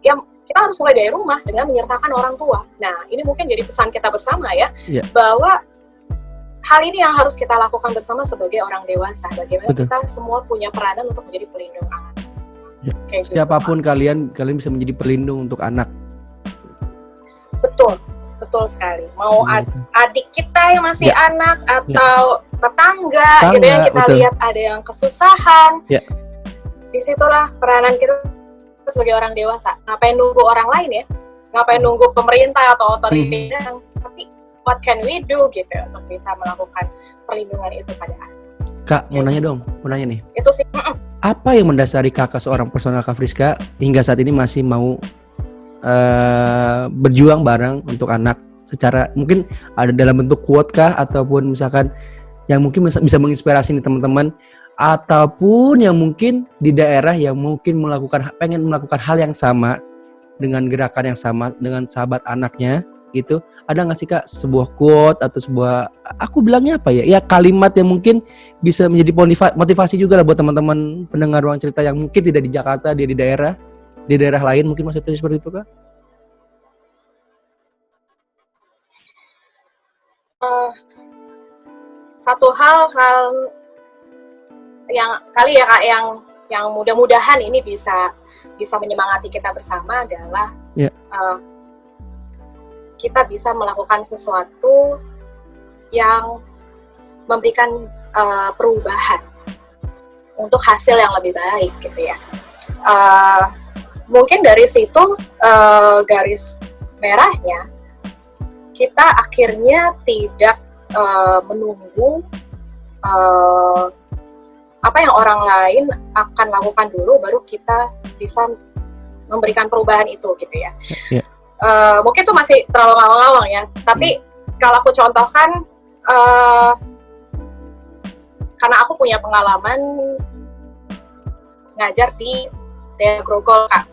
yang kita harus mulai dari rumah dengan menyertakan orang tua. Nah, ini mungkin jadi pesan kita bersama ya, bahwa hal ini yang harus kita lakukan bersama sebagai orang dewasa. Bagaimana kita semua punya peranan untuk menjadi pelindung anak. Siapapun kalian bisa menjadi pelindung untuk anak. Betul sekali. Mau adik kita yang masih anak atau tetangga gitu yang kita lihat ada yang kesusahan. Disitulah peranan kita sebagai orang dewasa. Ngapain nunggu orang lain ya? Ngapain nunggu pemerintah atau otoritas? Tapi what can we do gitu untuk bisa melakukan perlindungan itu pada anak. Kak, mau nanya nih. Itu sih. Apa yang mendasari Kakak seorang personal Kak Friska hingga saat ini masih mau berjuang bareng untuk anak secara mungkin ada dalam bentuk quote kah, ataupun misalkan yang mungkin bisa menginspirasi nih teman-teman, ataupun yang mungkin di daerah yang mungkin pengen melakukan hal yang sama dengan gerakan yang sama dengan sahabat anaknya gitu. Ada nggak sih Kak sebuah quote atau sebuah, aku bilangnya apa ya, kalimat yang mungkin bisa menjadi motivasi juga lah buat teman-teman pendengar Ruang Cerita yang mungkin tidak di Jakarta, dia di daerah lain, mungkin maksudnya seperti itu Kak? Satu hal yang kali ya Kak, yang mudah-mudahan ini bisa menyemangati kita bersama adalah kita bisa melakukan sesuatu yang memberikan perubahan untuk hasil yang lebih baik gitu ya. Mungkin dari situ garis merahnya kita akhirnya tidak menunggu apa yang orang lain akan lakukan dulu baru kita bisa memberikan perubahan itu gitu ya. Mungkin itu masih terlalu ngawang-ngawang ya, tapi kalau aku contohkan, karena aku punya pengalaman ngajar di daerah Grogol Kak,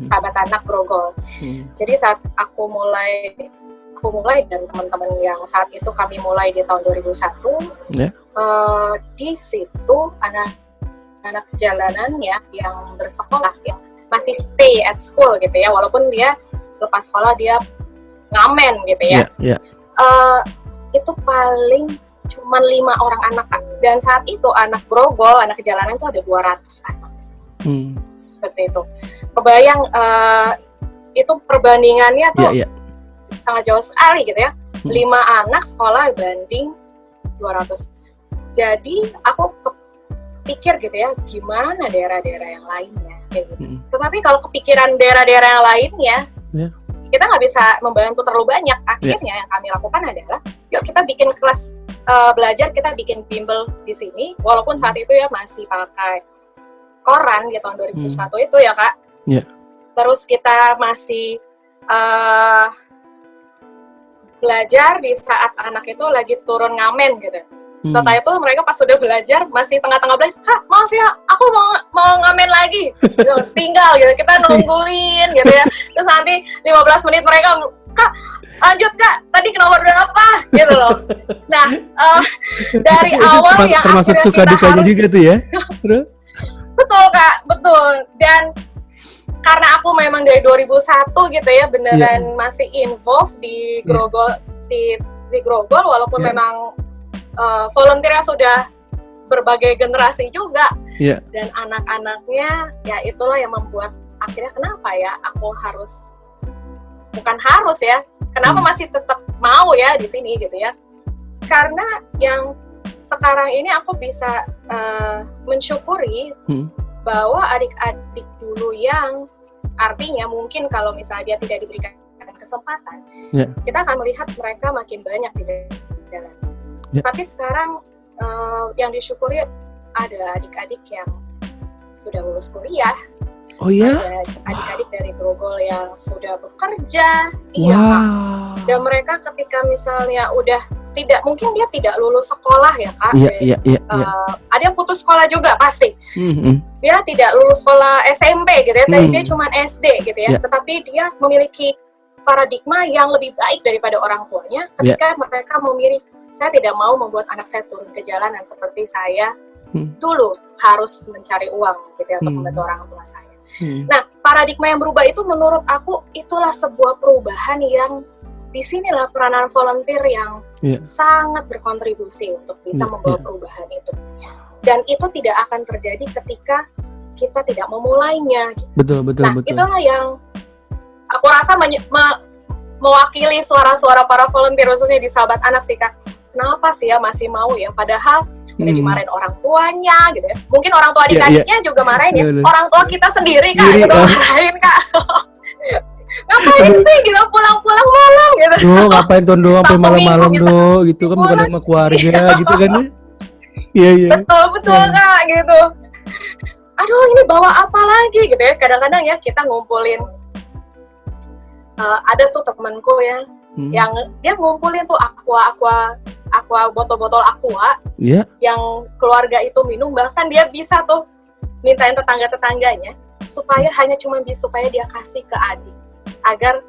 sahabat anak Grogol. Jadi saat aku mulai dan teman-teman yang saat itu kami mulai di tahun 2001, di situ anak jalanan ya yang bersekolah yang masih stay at school gitu ya, walaupun dia lepas sekolah dia ngamen gitu ya. Itu paling cuma 5 orang anak Kak. Dan saat itu anak Grogol, anak jalanan itu ada 200 anak. Seperti itu. Kebayang itu perbandingannya tuh sangat jauh sekali gitu ya. 5 anak sekolah banding 200. Jadi aku kepikir gitu ya, gimana daerah-daerah yang lainnya kayak gitu. Tetapi kalau kepikiran daerah-daerah yang lainnya, kita nggak bisa membantu terlalu banyak. Akhirnya yang kami lakukan adalah, yuk kita bikin kelas belajar, kita bikin bimbel di sini. Walaupun saat itu ya masih pakai koran di tahun 2001 itu ya Kak. Terus kita masih belajar di saat anak itu lagi turun ngamen gitu. Setelah itu mereka pas sudah belajar masih tengah-tengah belajar, Kak maaf ya aku mau ngamen lagi. Tinggal gitu, kita nungguin gitu ya. Terus nanti 15 menit mereka, Kak lanjut Kak, tadi nomor berapa gitu loh. Nah dari awal yang termasuk akhirnya suka dukanya juga tuh ya. Betul Kak, betul. Dan karena aku memang dari 2001 gitu ya beneran masih involved di Grogol, di Grogol walaupun memang volunteernya sudah berbagai generasi juga, dan anak-anaknya ya itulah yang membuat akhirnya kenapa ya aku kenapa masih tetap mau ya di sini gitu ya, karena yang sekarang ini aku bisa mensyukuri bahwa adik-adik dulu yang artinya mungkin kalau misalnya dia tidak diberikan kesempatan, kita akan melihat mereka makin banyak di jalan. Tapi sekarang yang disyukuri ada adik-adik yang sudah lulus kuliah. Ada adik-adik dari Grogol yang sudah bekerja. Dan mereka ketika misalnya udah mungkin dia tidak lulus sekolah ya Kak. Ada yang putus sekolah juga pasti. Dia tidak lulus sekolah SMP gitu ya, dia cuma SD gitu ya. Tetapi dia memiliki paradigma yang lebih baik daripada orang tuanya ketika mereka memilih, saya tidak mau membuat anak saya turun ke jalanan seperti saya dulu harus mencari uang gitu ya untuk membantu orang tua saya. Nah, paradigma yang berubah itu menurut aku itulah sebuah perubahan yang disinilah peranan volunteer yang sangat berkontribusi untuk bisa membawa perubahan itu. Dan itu tidak akan terjadi ketika kita tidak memulainya. Betul. Itulah yang aku rasa mewakili suara-suara para volunteer khususnya di Sahabat Anak sih Kak. Kenapa sih ya masih mau ya, padahal udah dimarahin orang tuanya gitu ya. Mungkin orang tua adik-adiknya juga marahin ya. Orang tua kita sendiri Kak juga marahin Kak. Ngapain sih gitu pulang-pulang malam gitu. Ngapain tuh sampai malam-malam gitu kan, bukan sama keluarga gitu kan ya. Betul Kak gitu. Aduh ini bawa apa lagi gitu ya. Kadang-kadang ya kita ngumpulin ada tuh temanku ya yang dia ngumpulin tuh aqua botol-botol aqua yang keluarga itu minum, bahkan dia bisa tuh mintain tetangga-tetangganya supaya supaya dia kasih ke adik, agar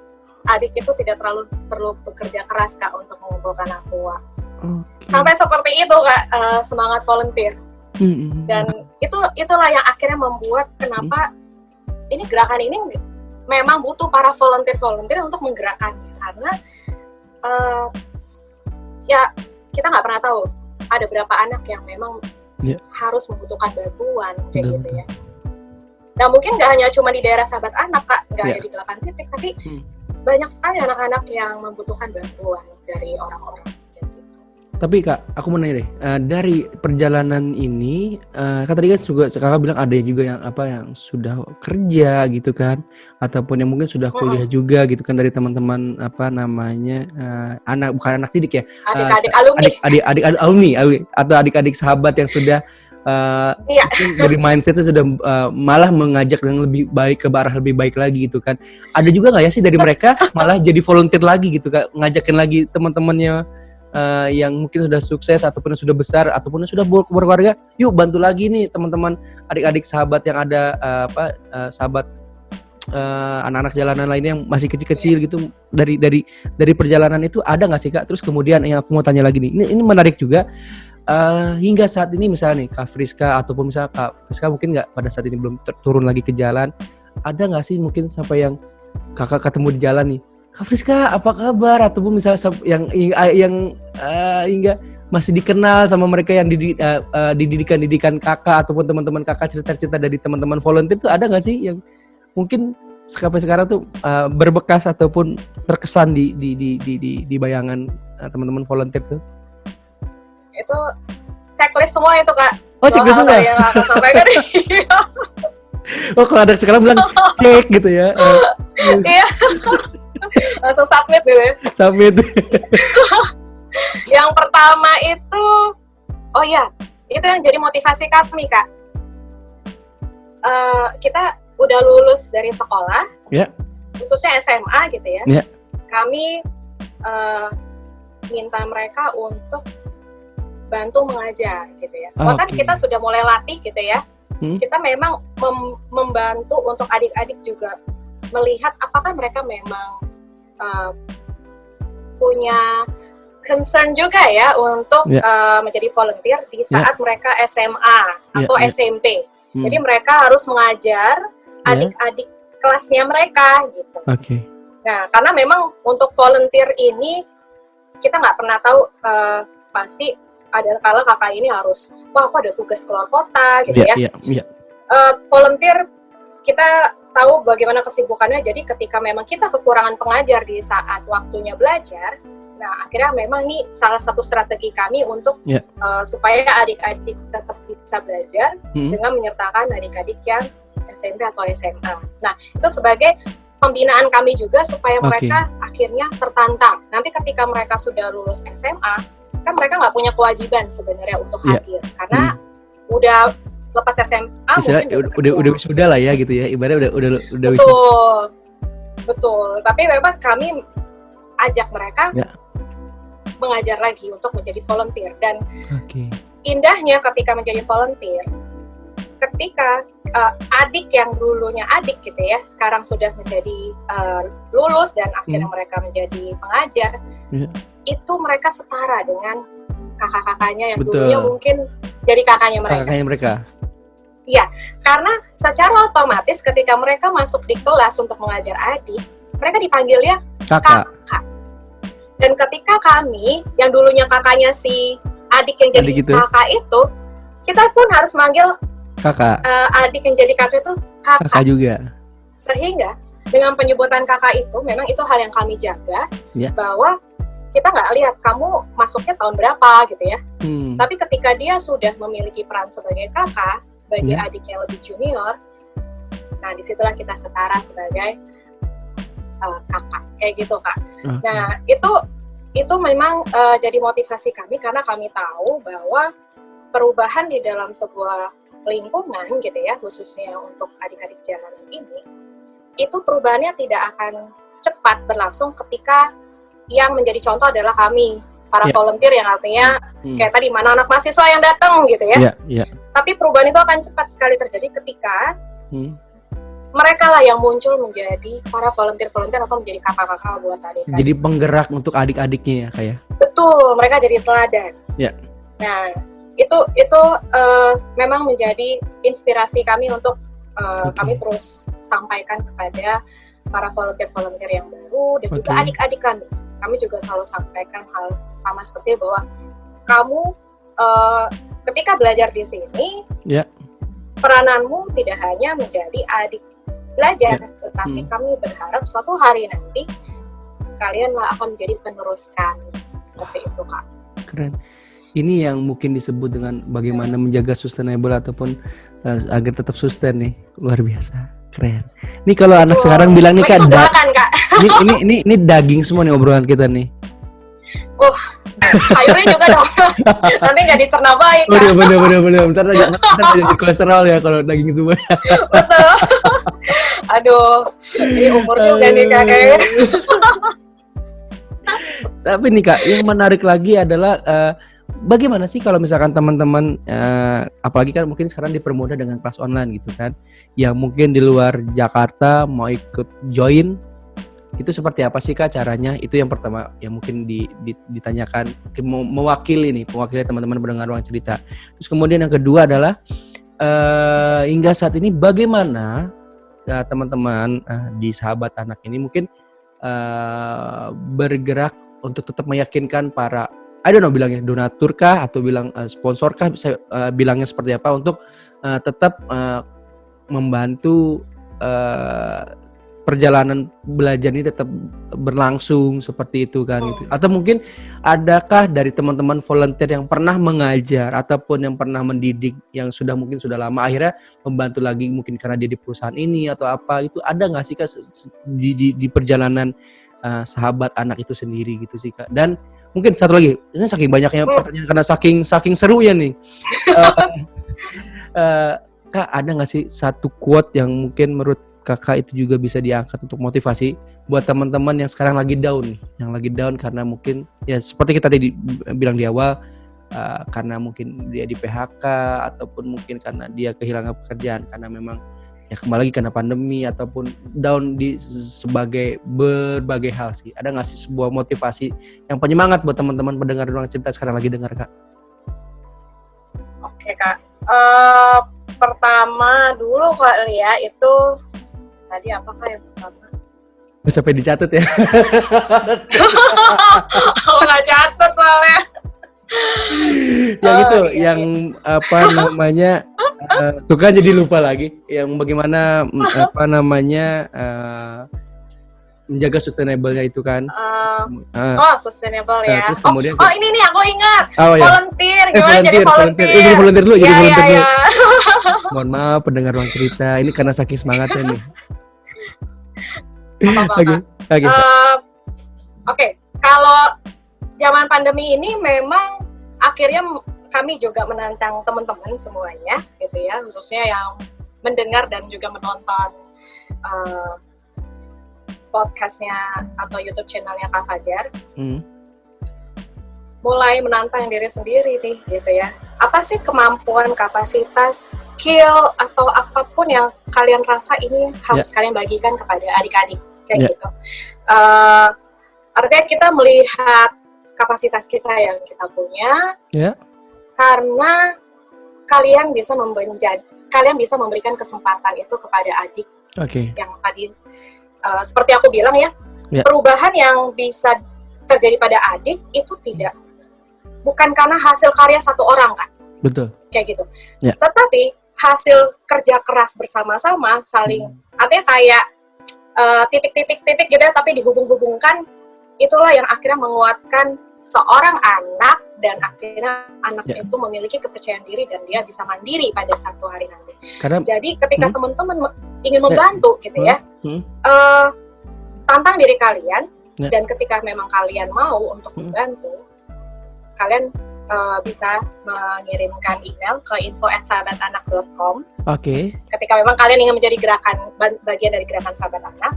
adik itu tidak terlalu perlu bekerja keras Kak untuk mengumpulkan aqua. Sampai seperti itu Kak, semangat volunteer. Dan itulah yang akhirnya membuat kenapa ini gerakan ini memang butuh para volunteer untuk menggerakkannya, karena ya kita nggak pernah tahu ada berapa anak yang memang harus membutuhkan bantuan kayak gitu ya. Nah mungkin nggak hanya cuma di daerah Sahabat Anak Kak, nggak hanya di 8 titik, tapi banyak sekali anak-anak yang membutuhkan bantuan dari orang-orang. Tapi Kak, aku mau nanya deh, dari perjalanan ini, kan tadi kan juga Kakak bilang ada juga yang sudah kerja gitu kan, ataupun yang mungkin sudah kuliah juga gitu kan, dari teman-teman bukan anak didik ya, adik-adik alumni, adik alumni atau adik-adik sahabat yang sudah dari mindsetnya sudah malah mengajak yang lebih baik ke arah lebih baik lagi gitu kan. Ada juga nggak ya sih dari mereka malah jadi volunteer lagi gitu Kak, ngajakin lagi teman-temannya yang mungkin sudah sukses ataupun yang sudah besar ataupun yang sudah berkeluarga, yuk bantu lagi nih teman-teman adik-adik sahabat yang ada sahabat anak-anak jalanan lainnya yang masih kecil-kecil gitu. Dari perjalanan itu ada nggak sih Kak? Terus kemudian yang aku mau tanya lagi nih, ini menarik juga, hingga saat ini misalnya nih Kak Friska ataupun misalnya Kak Friska mungkin nggak pada saat ini belum turun lagi ke jalan, ada nggak sih mungkin sampai yang kakak ketemu di jalan nih, Kak Friska apa kabar, ataupun misalnya yang hingga masih dikenal sama mereka yang didikan kakak ataupun teman-teman kakak, cerita-cerita dari teman-teman volunteer tuh ada nggak sih yang mungkin sampai sekarang tuh berbekas ataupun terkesan di bayangan teman-teman volunteer tuh? Itu checklist semua itu Kak. Oh checklist semua? Yang aku sampaikan. Oh kalau ada sekarang bilang cek gitu ya. Iya. Langsung submit gitu ya. Submit. Yang pertama itu, itu yang jadi motivasi kami Kak. Kita udah lulus dari sekolah, khususnya SMA gitu ya. Kami minta mereka untuk bantu mengajar gitu ya. Bahkan kita sudah mulai latih gitu ya. Kita memang membantu untuk adik-adik juga melihat apakah mereka memang punya concern juga ya untuk menjadi volunteer di saat mereka SMA atau SMP. Jadi mereka harus mengajar adik-adik kelasnya mereka gitu. Nah, karena memang untuk volunteer ini kita nggak pernah tahu, pasti ada kala kakak ini harus, aku ada tugas keluar kota gitu ya. Volunteer kita tahu bagaimana kesibukannya, jadi ketika memang kita kekurangan pengajar di saat waktunya belajar, nah akhirnya memang ini salah satu strategi kami untuk supaya adik-adik tetap bisa belajar dengan menyertakan adik-adik yang SMP atau SMA. Nah itu sebagai pembinaan kami juga supaya mereka akhirnya tertantang. Nanti ketika mereka sudah lulus SMA, kan mereka nggak punya kewajiban sebenarnya untuk hadir, karena udah lepas SMA udah wisuda lah ya gitu ya, ibaratnya udah betul. Tapi memang kami ajak mereka mengajar lagi untuk menjadi volunteer. Dan indahnya ketika menjadi volunteer, ketika adik yang dulunya adik gitu ya, sekarang sudah menjadi lulus dan akhirnya mereka menjadi pengajar, itu mereka setara dengan kakak-kakaknya yang dulunya mungkin jadi kakaknya mereka. Iya, karena secara otomatis ketika mereka masuk di kelas untuk mengajar adik, mereka dipanggilnya kakak. Dan ketika kami, yang dulunya kakaknya si adik yang jadi kakak itu, kita pun harus manggil kakak. Adik yang jadi kakak itu kakak juga. Sehingga dengan penyebutan kakak itu, memang itu hal yang kami jaga, bahwa kita nggak lihat kamu masuknya tahun berapa gitu ya. Tapi ketika dia sudah memiliki peran sebagai kakak bagi adik yang lebih junior, nah disitulah kita setara sebagai kakak, kayak gitu Kak. Nah itu memang jadi motivasi kami, karena kami tahu bahwa perubahan di dalam sebuah lingkungan gitu ya, khususnya untuk adik-adik jalanan ini, itu perubahannya tidak akan cepat berlangsung ketika yang menjadi contoh adalah kami para volunteer, yang artinya kayak tadi mana anak mahasiswa yang datang gitu ya. Tapi perubahan itu akan cepat sekali terjadi ketika mereka lah yang muncul menjadi para volunteer atau menjadi kakak-kakak buat adik-adik. Jadi penggerak untuk adik-adiknya ya kayak. Betul, mereka jadi teladan. Nah, itu memang menjadi inspirasi kami untuk kami terus sampaikan kepada para volunteer yang baru dan juga adik-adik kami. Kami juga selalu sampaikan hal sama seperti bahwa kamu ketika belajar di sini, perananmu tidak hanya menjadi adik belajar, tetapi kami berharap suatu hari nanti kalianlah akan menjadi penerus kami. Seperti itu, Kak. Keren. Ini yang mungkin disebut dengan bagaimana menjaga sustainable ataupun agar tetap sustain nih. Luar biasa. Keren. Ini kalau anak sekarang bilang nih Kak, ini daging semua nih obrolan kita nih. Sayurnya juga dong. Nanti nggak dicerna baik. Bener. Ntar jadi kolesterol ya kalau daging semua. Betul. Aduh, ini umur juga nih Kak. Tapi nih Kak, yang menarik lagi adalah bagaimana sih kalau misalkan teman-teman, apalagi kan mungkin sekarang dipermudah dengan kelas online gitu kan, yang mungkin di luar Jakarta mau ikut join, itu seperti apa sih Kak caranya? Itu yang pertama yang mungkin ditanyakan, mewakili teman-teman pendengar Ruang Cerita. Terus kemudian yang kedua adalah hingga saat ini bagaimana teman-teman di Sahabat Anak ini mungkin bergerak untuk tetap meyakinkan para, I don't know bilangnya donatur kah atau bilang sponsor kah, saya bilangnya seperti apa untuk tetap membantu perjalanan belajar ini tetap berlangsung seperti itu kan gitu. Atau mungkin adakah dari teman-teman volunteer yang pernah mengajar ataupun yang pernah mendidik yang sudah lama akhirnya membantu lagi mungkin karena dia di perusahaan ini atau apa itu, ada nggak sih Kak di perjalanan Sahabat Anak itu sendiri gitu sih Kak? Dan mungkin satu lagi, ini saking banyaknya pertanyaan karena saking seru ya nih. Kak, ada nggak sih satu quote yang mungkin menurut Kakak itu juga bisa diangkat untuk motivasi buat teman-teman yang sekarang lagi down nih, yang lagi down karena mungkin ya seperti kita tadi bilang di awal, karena mungkin dia di PHK ataupun mungkin karena dia kehilangan pekerjaan karena memang ya kembali lagi karena pandemi ataupun down di sebagai berbagai hal sih. Ada nggak sih sebuah motivasi yang penyemangat buat teman-teman pendengar Ruang Cerita sekarang lagi dengar Kak? Oke Kak, pertama dulu kali ya itu tadi apakah yang pertama? Sampai dicatat ya? Aku nggak catat soalnya. Yang itu, yang apa namanya? Tuh kan jadi lupa lagi. Yang bagaimana apa namanya? Menjaga sustainable-nya itu kan. Sustainable ya. Terus kemudian ini nih aku ingat. Ya. Volunteer, gimana jadi volunteer? Jadi volunteer dulu, jadi volunteer dulu. Ya. Mohon maaf pendengar Ruang Cerita, ini karena saking semangatnya nih. Oke, kalau zaman pandemi ini memang akhirnya kami juga menantang teman-teman semuanya gitu ya, khususnya yang mendengar dan juga menonton podcastnya atau YouTube channelnya Kak Fajar. Mulai menantang diri sendiri nih gitu ya. Apa sih kemampuan, kapasitas, skill atau apapun yang kalian rasa ini harus kalian bagikan kepada adik-adik kayak gitu. Artinya kita melihat kapasitas kita yang kita punya, karena kalian bisa memberikan kesempatan itu kepada adik. Yang tadi seperti aku bilang ya, perubahan yang bisa terjadi pada adik itu bukan karena hasil karya satu orang kan. Betul. Kayak gitu. Tetapi hasil kerja keras bersama-sama, saling artinya kayak titik-titik gitu ya, tapi dihubung-hubungkan, itulah yang akhirnya menguatkan seorang anak dan akhirnya anak itu memiliki kepercayaan diri dan dia bisa mandiri pada satu hari nanti. Jadi ketika teman-teman ingin membantu gitu ya, tantang diri kalian dan ketika memang kalian mau untuk membantu, kalian bisa mengirimkan email ke info@sahabatanak.com. Ketika memang kalian ingin menjadi bagian dari gerakan Sahabat Anak,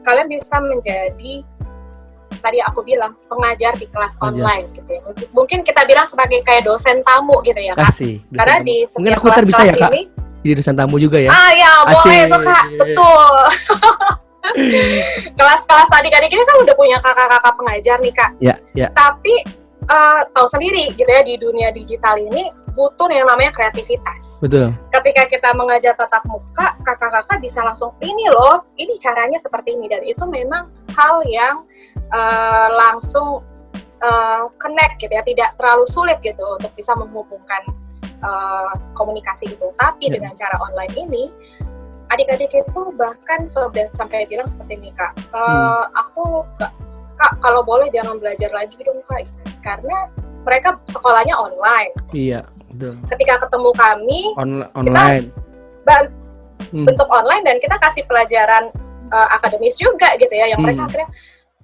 kalian bisa menjadi tadi aku bilang pengajar di kelas online gitu ya. Mungkin kita bilang sebagai kayak dosen tamu gitu ya Kak. Karena di setiap kelas-kelas ya, ini jadi dosen tamu juga ya. Ya boleh tuh Kak, betul. Kelas-kelas adik-adik ini kan udah punya kakak-kakak pengajar nih Kak. Ya. Tapi tahu sendiri gitu ya, di dunia digital ini butuh yang namanya kreativitas. Betul. Ketika kita mengajar tatap muka, kakak-kakak bisa langsung ini loh, ini caranya seperti ini, dan itu memang hal yang langsung connect gitu ya, tidak terlalu sulit gitu untuk bisa menghubungkan komunikasi itu. Tapi dengan cara online ini, adik-adik itu bahkan sudah sampai bilang seperti ini Kak, Kak kalau boleh jangan belajar lagi dong Kak, karena mereka sekolahnya online. Iya, betul. Ketika ketemu kami, online. Kita bentuk online dan kita kasih pelajaran akademis juga gitu ya, yang mereka akhirnya,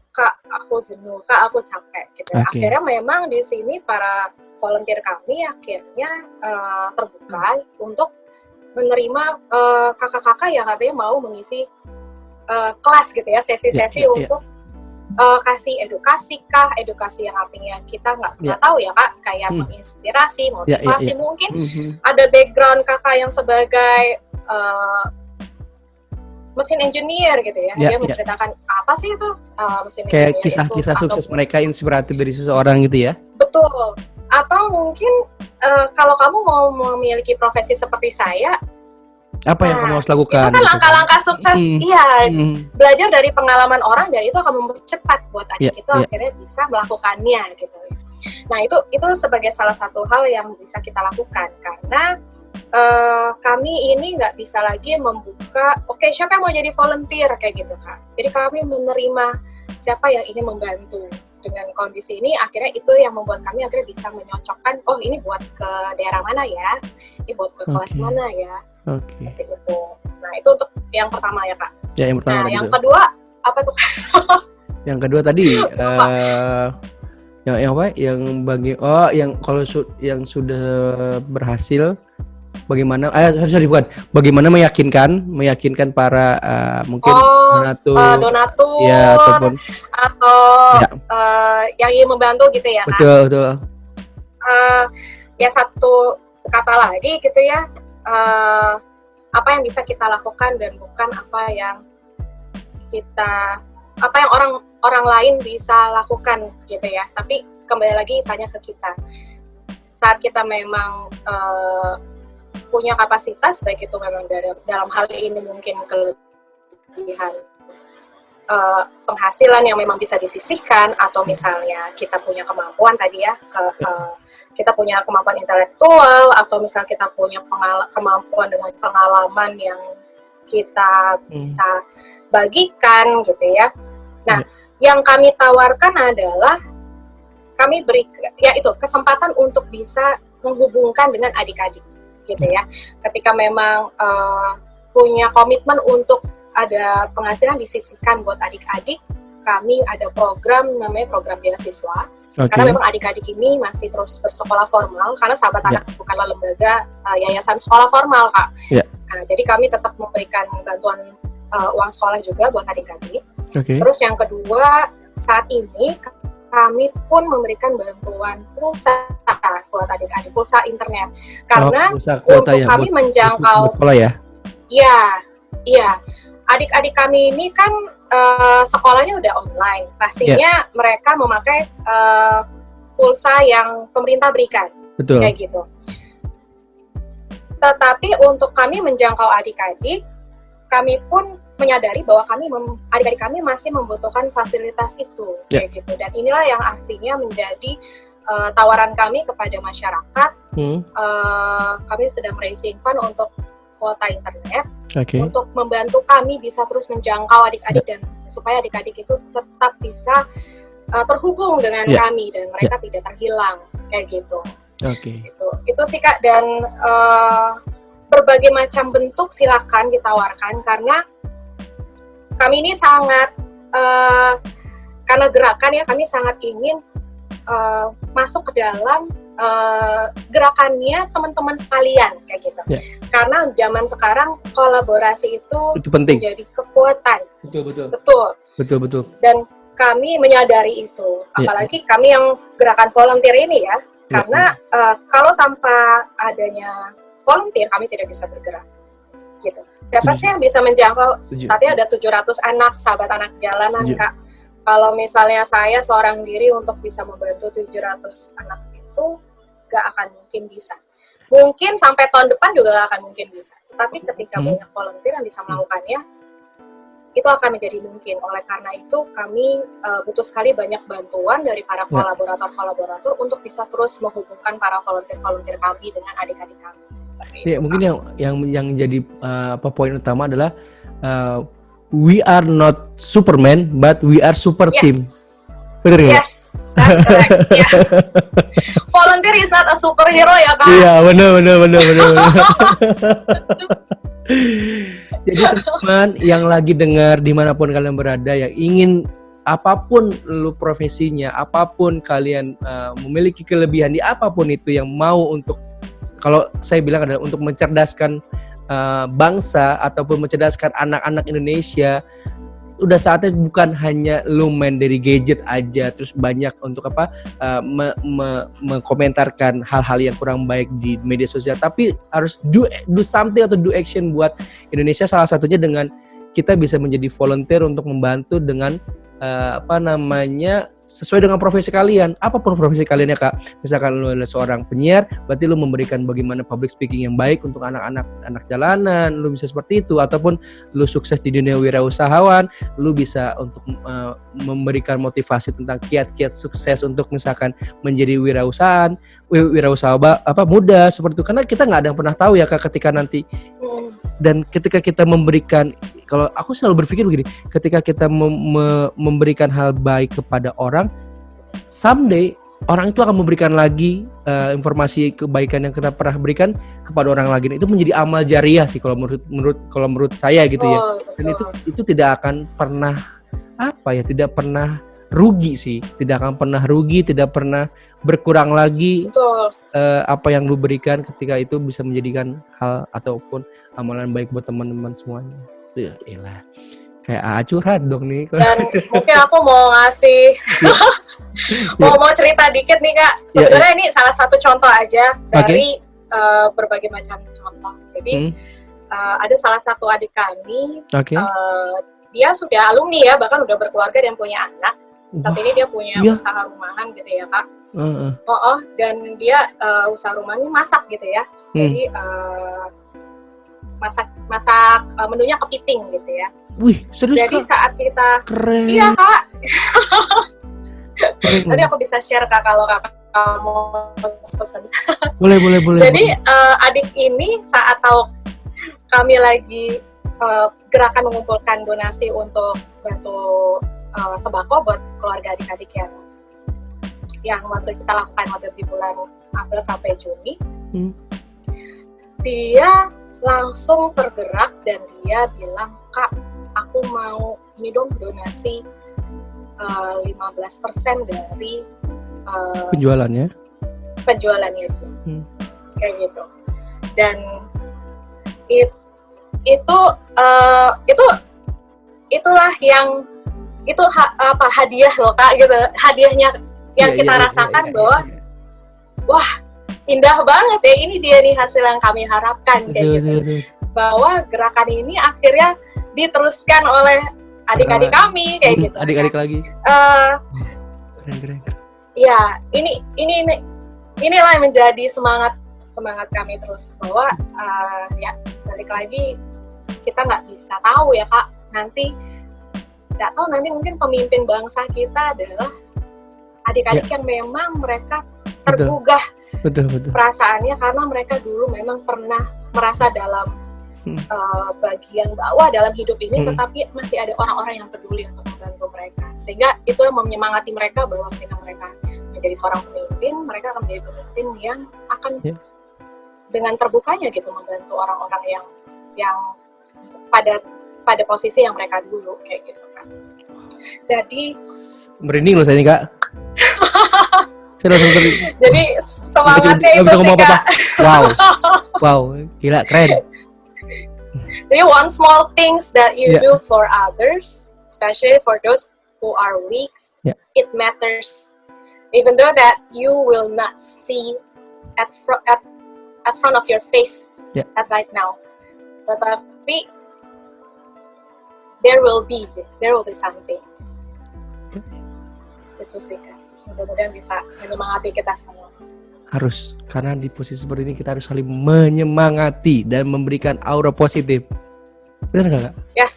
Kak aku jenuh, Kak aku capek gitu. Akhirnya memang di sini para volunteer kami akhirnya terbuka untuk menerima kakak-kakak yang katanya mau mengisi kelas gitu ya, sesi-sesi untuk kasih edukasi yang artinya kita nggak tahu ya Kak, kayak menginspirasi, motivasi, mungkin ada background kakak yang sebagai mesin engineer gitu ya, dia menceritakan apa sih itu mesin kayak engineer, kisah-kisah sukses mereka inspiratif dari seseorang gitu ya. Betul. Atau mungkin kalau kamu mau memiliki profesi seperti saya, apa yang kamu harus lakukan? Itu kan langkah-langkah sukses, belajar dari pengalaman orang, dan itu akan mempercepat buat adik itu akhirnya bisa melakukannya gitu. Nah itu sebagai salah satu hal yang bisa kita lakukan, karena kami ini nggak bisa lagi membuka, oke, siapa yang mau jadi volunteer kayak gitu Kak. Jadi kami menerima siapa yang ingin membantu. Dengan kondisi ini akhirnya itu yang membuat kami akhirnya bisa menyocokkan, oh ini buat ke daerah mana ya, ini buat ke kelas mana ya. Seperti itu. Nah itu untuk yang pertama ya Kak. Ya, yang pertama. Nah yang kedua apa tuh? Yang kedua tadi yang apa? Yang yang kalau yang sudah berhasil bagaimana? Bagaimana meyakinkan para mungkin donatur ya, ataupun yang ingin membantu gitu ya Kak. Betul. Ya satu kata lagi gitu ya. Apa yang bisa kita lakukan dan bukan apa yang orang lain bisa lakukan gitu ya, tapi kembali lagi tanya ke kita saat kita memang punya kapasitas, baik itu memang dalam hal ini mungkin kelebihan penghasilan yang memang bisa disisihkan, atau misalnya kita punya kemampuan tadi ya, kita punya kemampuan intelektual, atau misalnya kita punya kemampuan dengan pengalaman yang kita bisa bagikan gitu ya. Nah, yang kami tawarkan adalah kami beri kesempatan untuk bisa menghubungkan dengan adik-adik gitu ya. Ketika memang punya komitmen untuk ada penghasilan disisihkan buat adik-adik, kami ada program namanya program beasiswa. Karena memang adik-adik ini masih terus bersekolah formal, karena Sahabat Anak bukanlah lembaga yayasan sekolah formal Kak. Nah, jadi kami tetap memberikan bantuan uang sekolah juga buat adik-adik. Terus yang kedua, saat ini kami pun memberikan bantuan pulsa buat adik-adik, pulsa internet. Karena untuk kami menjangkau sekolah ya? Iya. Adik-adik kami ini kan sekolahnya udah online. Pastinya mereka memakai pulsa yang pemerintah berikan. Betul. Kayak gitu. Tetapi untuk kami menjangkau adik-adik, kami pun menyadari bahwa adik-adik kami masih membutuhkan fasilitas itu, kayak gitu. Dan inilah yang artinya menjadi tawaran kami kepada masyarakat. Kami sedang raising fund untuk kuota internet, untuk membantu kami bisa terus menjangkau adik-adik dan supaya adik-adik itu tetap bisa terhubung dengan kami dan mereka tidak terhilang, kayak gitu. Itu sih Kak, dan berbagai macam bentuk silakan ditawarkan, karena kami ini sangat karena gerakan ya, kami sangat ingin masuk ke dalam gerakannya teman-teman sekalian kayak gitu. Karena zaman sekarang kolaborasi itu penting, menjadi kekuatan. Betul. Dan kami menyadari itu, apalagi kami yang gerakan volunteer ini ya, karena kalau tanpa adanya volunteer kami tidak bisa bergerak, gitu. Siapa sih yang bisa menjangkau? Saatnya ada 700 anak, sahabat anak jalanan, Kak. Kalau misalnya saya seorang diri untuk bisa membantu 700 anak itu, gak akan mungkin bisa. Mungkin sampai tahun depan juga gak akan mungkin bisa. Tapi ketika banyak volunteer yang bisa melakukannya, itu akan menjadi mungkin. Oleh karena itu, kami butuh sekali banyak bantuan dari para kolaborator-kolaborator untuk bisa terus menghubungkan para volunteer-volunteer kami dengan adik-adik kami. Ya, mungkin yang jadi poin utama adalah we are not Superman, but we are super team. Bener ya? Yes, that's correct. Yeah. Volunteer is not a superhero ya, Kak? Iya, benar. Jadi teman yang lagi dengar dimanapun kalian berada, yang ingin apapun lu profesinya, apapun kalian memiliki kelebihan di apapun itu yang mau untuk, kalau saya bilang adalah untuk mencerdaskan bangsa ataupun mencerdaskan anak-anak Indonesia, udah saatnya bukan hanya lu main dari gadget aja terus banyak untuk mengkomentarkan hal-hal yang kurang baik di media sosial, tapi harus do something atau do action buat Indonesia. Salah satunya dengan kita bisa menjadi volunteer untuk membantu dengan sesuai dengan profesi kalian, apapun profesi kalian ya Kak. Misalkan lu adalah seorang penyiar, berarti lu memberikan bagaimana public speaking yang baik untuk anak jalanan, lu bisa seperti itu. Ataupun lu sukses di dunia wirausahawan, lu bisa untuk memberikan motivasi tentang kiat-kiat sukses untuk misalkan menjadi wirausaha muda seperti itu. Karena kita nggak ada yang pernah tahu ya Kak, ketika nanti. Dan ketika kita memberikan, kalau aku selalu berpikir begini, ketika kita memberikan hal baik kepada orang, someday orang itu akan memberikan lagi informasi kebaikan yang kita pernah berikan kepada orang lagi. Itu menjadi amal jariah sih kalau menurut saya gitu ya. Dan itu tidak akan pernah tidak pernah rugi sih, tidak akan pernah rugi, tidak pernah berkurang lagi. Apa yang lu berikan ketika itu bisa menjadikan hal ataupun amalan baik buat teman-teman semuanya. Ya elah, kayak curhat dong nih. Dan mungkin aku mau ngasih mau cerita dikit nih Kak. Sebenarnya ini salah satu contoh aja dari berbagai macam contoh. Jadi ada salah satu adik kami, dia sudah alumni ya, bahkan udah berkeluarga dan punya anak. Saat ini dia punya usaha rumahan gitu ya Kak. Dan dia usaha rumahannya masak gitu ya. Jadi masak menunya kepiting gitu ya. Wih, serius Kak? Jadi saat kita keren. Iya Kak. Nanti aku bisa share Kak kalau Kakak mau pesan. Boleh. Jadi adik ini saat tahu kami lagi gerakan mengumpulkan donasi untuk bantu sembako buat keluarga adik-adik yang waktu kita lakukan waktu di bulan April sampai Juni, dia langsung tergerak dan dia bilang, Kak, aku mau ini dong donasi 15% dari penjualannya dia, kayak gitu. Dan itulah yang hadiah loh Kak gitu, hadiahnya yang kita rasakan bahwa wah indah banget ya, ini dia nih hasil yang kami harapkan kayak gitu. Bahwa gerakan ini akhirnya diteruskan oleh adik-adik kami kayak gitu. Adik-adik lagi. Keren. Ya, inilah yang menjadi semangat kami terus bahwa ya balik lagi kita nggak bisa tahu ya Kak, nanti mungkin pemimpin bangsa kita adalah adik-adik yang memang mereka tergugah betul. Perasaannya karena mereka dulu memang pernah merasa dalam bagian bawah dalam hidup ini, tetapi masih ada orang-orang yang peduli untuk membantu mereka, sehingga itulah menyemangati mereka bahwa ketika mereka menjadi seorang pemimpin, mereka akan menjadi pemimpin yang akan dengan terbukanya gitu membantu orang-orang yang pada posisi yang mereka dulu kayak gitu kan. Jadi merinding loh saya nih Kak. Jadi semangatnya itu sih Kak. Wow, gila keren. Jadi one small things that you do for others, especially for those who are weak, Yeah. it matters. Even though that you will not see at front of your face at right now, tetapi there will be something. Itu sih Kak. Mudah-mudahan bisa menyemangati kita semua. Harus, karena di posisi seperti ini kita harus saling menyemangati dan memberikan aura positif. Benar nggak Kak? Yes.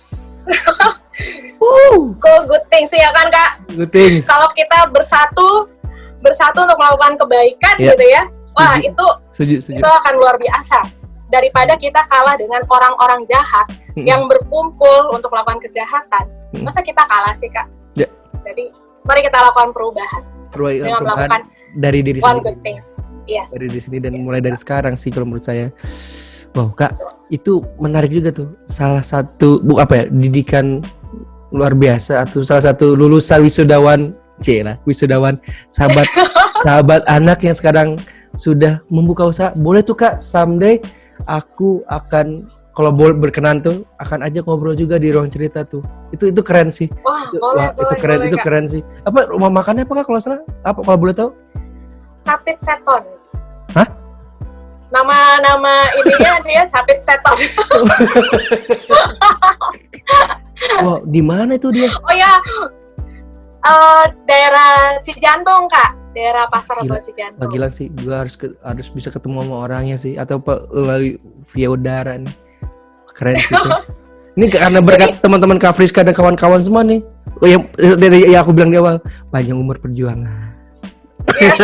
Good things ya kan Kak? Good things. Kalau kita bersatu untuk melakukan kebaikan gitu ya, wah setuju. Itu akan luar biasa. Daripada kita kalah dengan orang-orang jahat yang berkumpul untuk melakukan kejahatan, masa kita kalah sih Kak? Ya. Jadi mari kita lakukan perubahan dengan melakukan dari diri one sendiri. good things. Yes. Dari diri sendiri dan mulai dari sekarang sih kalau menurut saya. Wow Kak, itu menarik juga tuh. Salah satu didikan luar biasa atau salah satu lulusan wisudawan sahabat anak yang sekarang sudah membuka usaha. Boleh tuh Kak, someday aku akan, kalau berkenan tuh, akan ajak ngobrol juga di ruang cerita tuh. Itu keren sih. Itu keren sih. Apa rumah makannya apa Kak kalau salah? Apa kalau boleh tahu? Capit Seton. Hah? Nama ininya dia Capit Seton. Wow, di mana itu dia? Oh ya, daerah Cijantung Kak, daerah Pasar Rebo Cijantung. Gila sih, gue harus bisa ketemu sama orangnya sih, atau via udara nih. Keren sih tuh. Ini karena berkat teman-teman Kak Friska dan kawan-kawan semua nih. Oh yang aku bilang di awal, panjang umur perjuangan. Yes.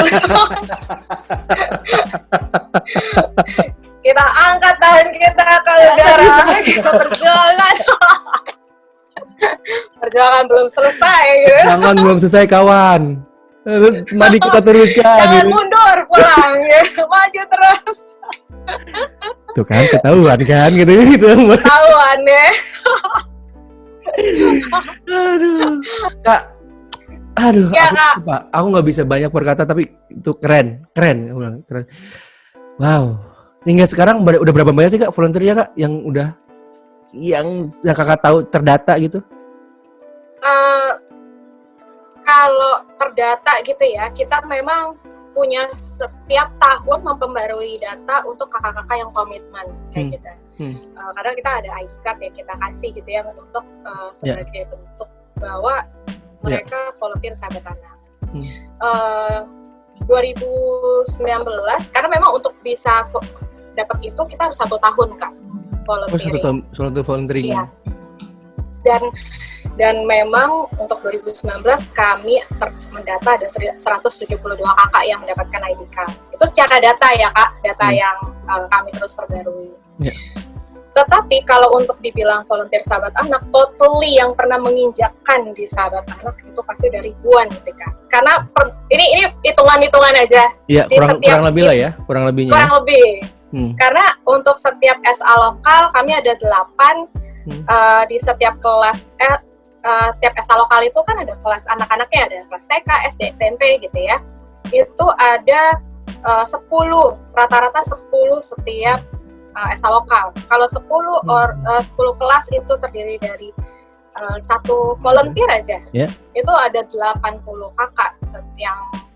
Kita angkat tangan kita ke udara, kita berjalan. Perjuangan belum selesai gitu. Jangan belum selesai kawan. Mari kita teruskan. Jangan mundur pulang ya. Maju terus. Tuh kan ketahuan kan gitu. Ketahuan ya. Aduh. Ya, aku nggak bisa banyak berkata tapi itu keren. Wow. Hingga sekarang udah berapa banyak sih Kak volunteer ya Kak yang Kakak tahu terdata gitu? Kalau terdata gitu ya, kita memang punya setiap tahun memperbarui data untuk kakak-kakak yang komitmen kayak gitu. Kadang kita ada ID card yang kita kasih gitu ya untuk sebagai bentuk bahwa mereka volunteer sahabat anak. 2019 karena memang untuk bisa dapat itu kita harus 1 tahun Kak volunteering. Satu volunteering. Iya. Dan memang untuk 2019 kami mendata ada 172 kakak yang mendapatkan ID card. Itu secara data ya Kak, data yang kami terus perbarui. Yeah. Tetapi kalau untuk dibilang volunteer sahabat anak, totally yang pernah menginjakkan di sahabat anak itu pasti udah ribuan sih Kak. Karena ini hitungan-hitungan aja. Iya, kurang lebih lah ya, kurang lebihnya. Kurang lebih. Karena untuk setiap SA lokal kami ada 8. Di setiap kelas setiap SA lokal itu kan ada kelas anak-anaknya, ada kelas TK, SD, SMP gitu ya. Itu ada 10, rata-rata 10 setiap SA lokal. Kalau 10 kelas itu terdiri dari 1 volunteer aja. Itu ada 80 kakak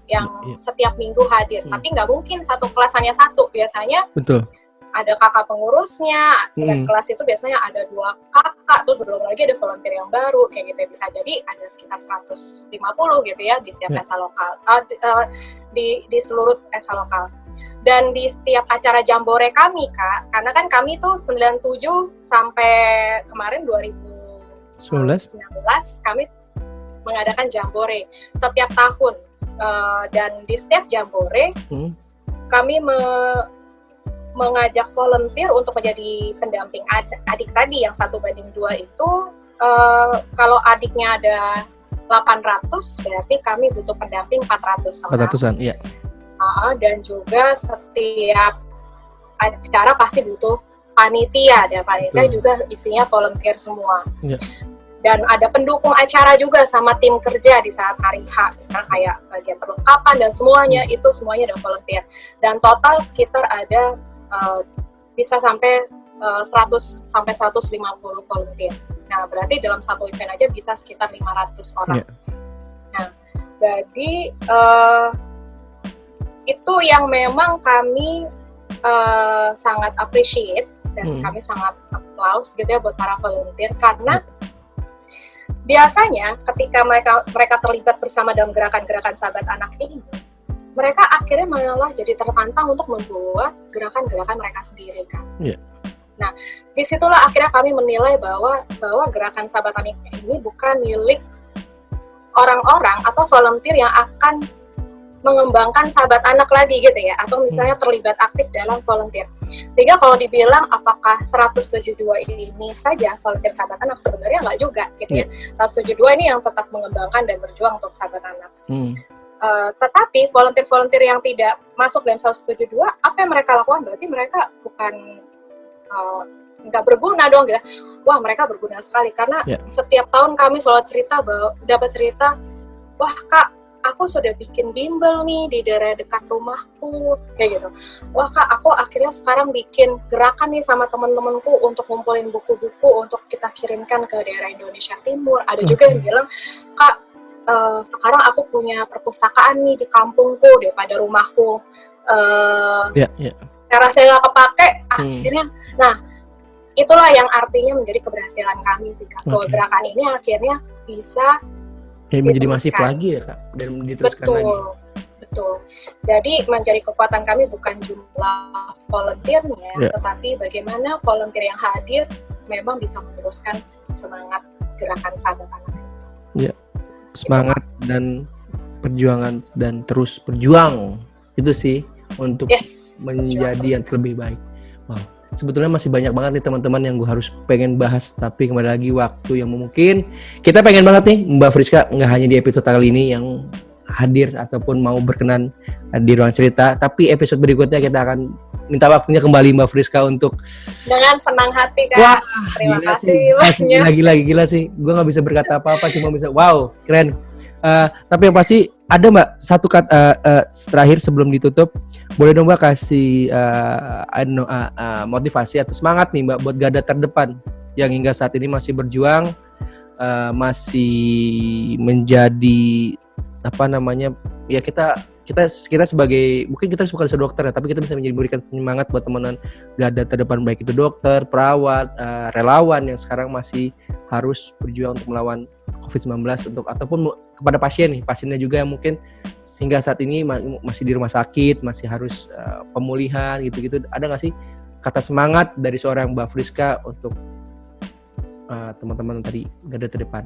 yang setiap minggu hadir. Tapi nggak mungkin satu kelas hanya 1. Biasanya ada kakak pengurusnya, setiap kelas itu biasanya ada 2 kakak, terus belum lagi ada volunteer yang baru, kayak gitu. Bisa jadi ada sekitar 150 gitu ya di setiap SA lokal, di seluruh SA lokal. Dan di setiap acara jambore kami Kak, karena kan kami tuh 97 sampai kemarin 2019 kami mengadakan jambore setiap tahun, dan di setiap jambore kami mengajak volunteer untuk menjadi pendamping adik tadi yang 1:2 itu. Kalau adiknya ada 800 berarti kami butuh pendamping 400 orang. 400-an, iya. Dan juga setiap acara pasti butuh panitia, dan panitia juga isinya volunteer semua. Iya. Dan ada pendukung acara juga sama tim kerja di saat hari H, misalnya kayak bagian perlengkapan dan semuanya, itu semuanya ada volunteer. Dan total sekitar ada bisa sampai 100 sampai 150 volunteer. Nah, berarti dalam satu event aja bisa sekitar 500 orang. Yeah. Nah, jadi itu yang memang kami sangat appreciate dan kami sangat applause gitu ya buat para volunteer, karena biasanya ketika mereka terlibat bersama dalam gerakan-gerakan sahabat anak ini, mereka akhirnya malah jadi tertantang untuk membuat gerakan-gerakan mereka sendiri kan. Yeah. Nah, disitulah akhirnya kami menilai bahwa gerakan sahabat anak ini bukan milik orang-orang atau volunteer yang akan mengembangkan sahabat anak lagi gitu ya, atau misalnya terlibat aktif dalam volunteer. Sehingga kalau dibilang apakah 172 ini saja volunteer sahabat anak, sebenarnya nggak juga gitu ya. 172 ini yang tetap mengembangkan dan berjuang untuk sahabat anak. Tetapi volunteer-volunteer yang tidak masuk dalam 172, apa yang mereka lakukan? Berarti mereka bukan nggak berguna dong gitu. Wah, mereka berguna sekali, karena setiap tahun kami selalu dapat cerita, wah Kak, aku sudah bikin bimbel nih di daerah dekat rumahku, kayak gitu. Wah Kak, aku akhirnya sekarang bikin gerakan nih sama teman-temanku untuk ngumpulin buku-buku untuk kita kirimkan ke daerah Indonesia Timur. Ada juga yang bilang, Kak, sekarang aku punya perpustakaan nih di kampungku daripada rumahku. Terasnya nggak kepake, akhirnya, nah itulah yang artinya menjadi keberhasilan kami sih Kak. Bahwa gerakan ini akhirnya bisa menjadi masif lagi ya Kak, dan diteruskan lagi. Betul. Jadi menjadi kekuatan kami bukan jumlah volunteernya, tetapi bagaimana volunteer yang hadir memang bisa meneruskan semangat gerakan sahabat anak. Ya, semangat dan perjuangan dan terus berjuang itu sih untuk menjadi yang lebih baik. Wow, sebetulnya masih banyak banget nih teman-teman yang gue harus pengen bahas, tapi kembali lagi waktu yang mungkin kita pengen banget nih Mbak Friska nggak hanya di episode kali ini yang hadir ataupun mau berkenan di ruang cerita, tapi episode berikutnya kita akan minta waktunya kembali Mbak Friska untuk dengan senang hati Kak. Wah, terima kasih banyak. Gila sih, gue nggak bisa berkata apa-apa, cuma bisa wow, keren. Tapi yang pasti ada Mbak satu kata terakhir sebelum ditutup, boleh dong Mbak kasih motivasi atau semangat nih Mbak buat garda terdepan yang hingga saat ini masih berjuang, masih menjadi ya kita sebagai, mungkin kita bukan dokter ya, tapi kita bisa memberikan penyemangat buat teman-teman garda terdepan, baik itu dokter, perawat, relawan yang sekarang masih harus berjuang untuk melawan COVID-19 ataupun kepada pasiennya juga yang mungkin sehingga saat ini masih di rumah sakit, masih harus pemulihan gitu-gitu. Ada nggak sih kata semangat dari seorang Mbak Friska untuk teman-teman tadi garda terdepan?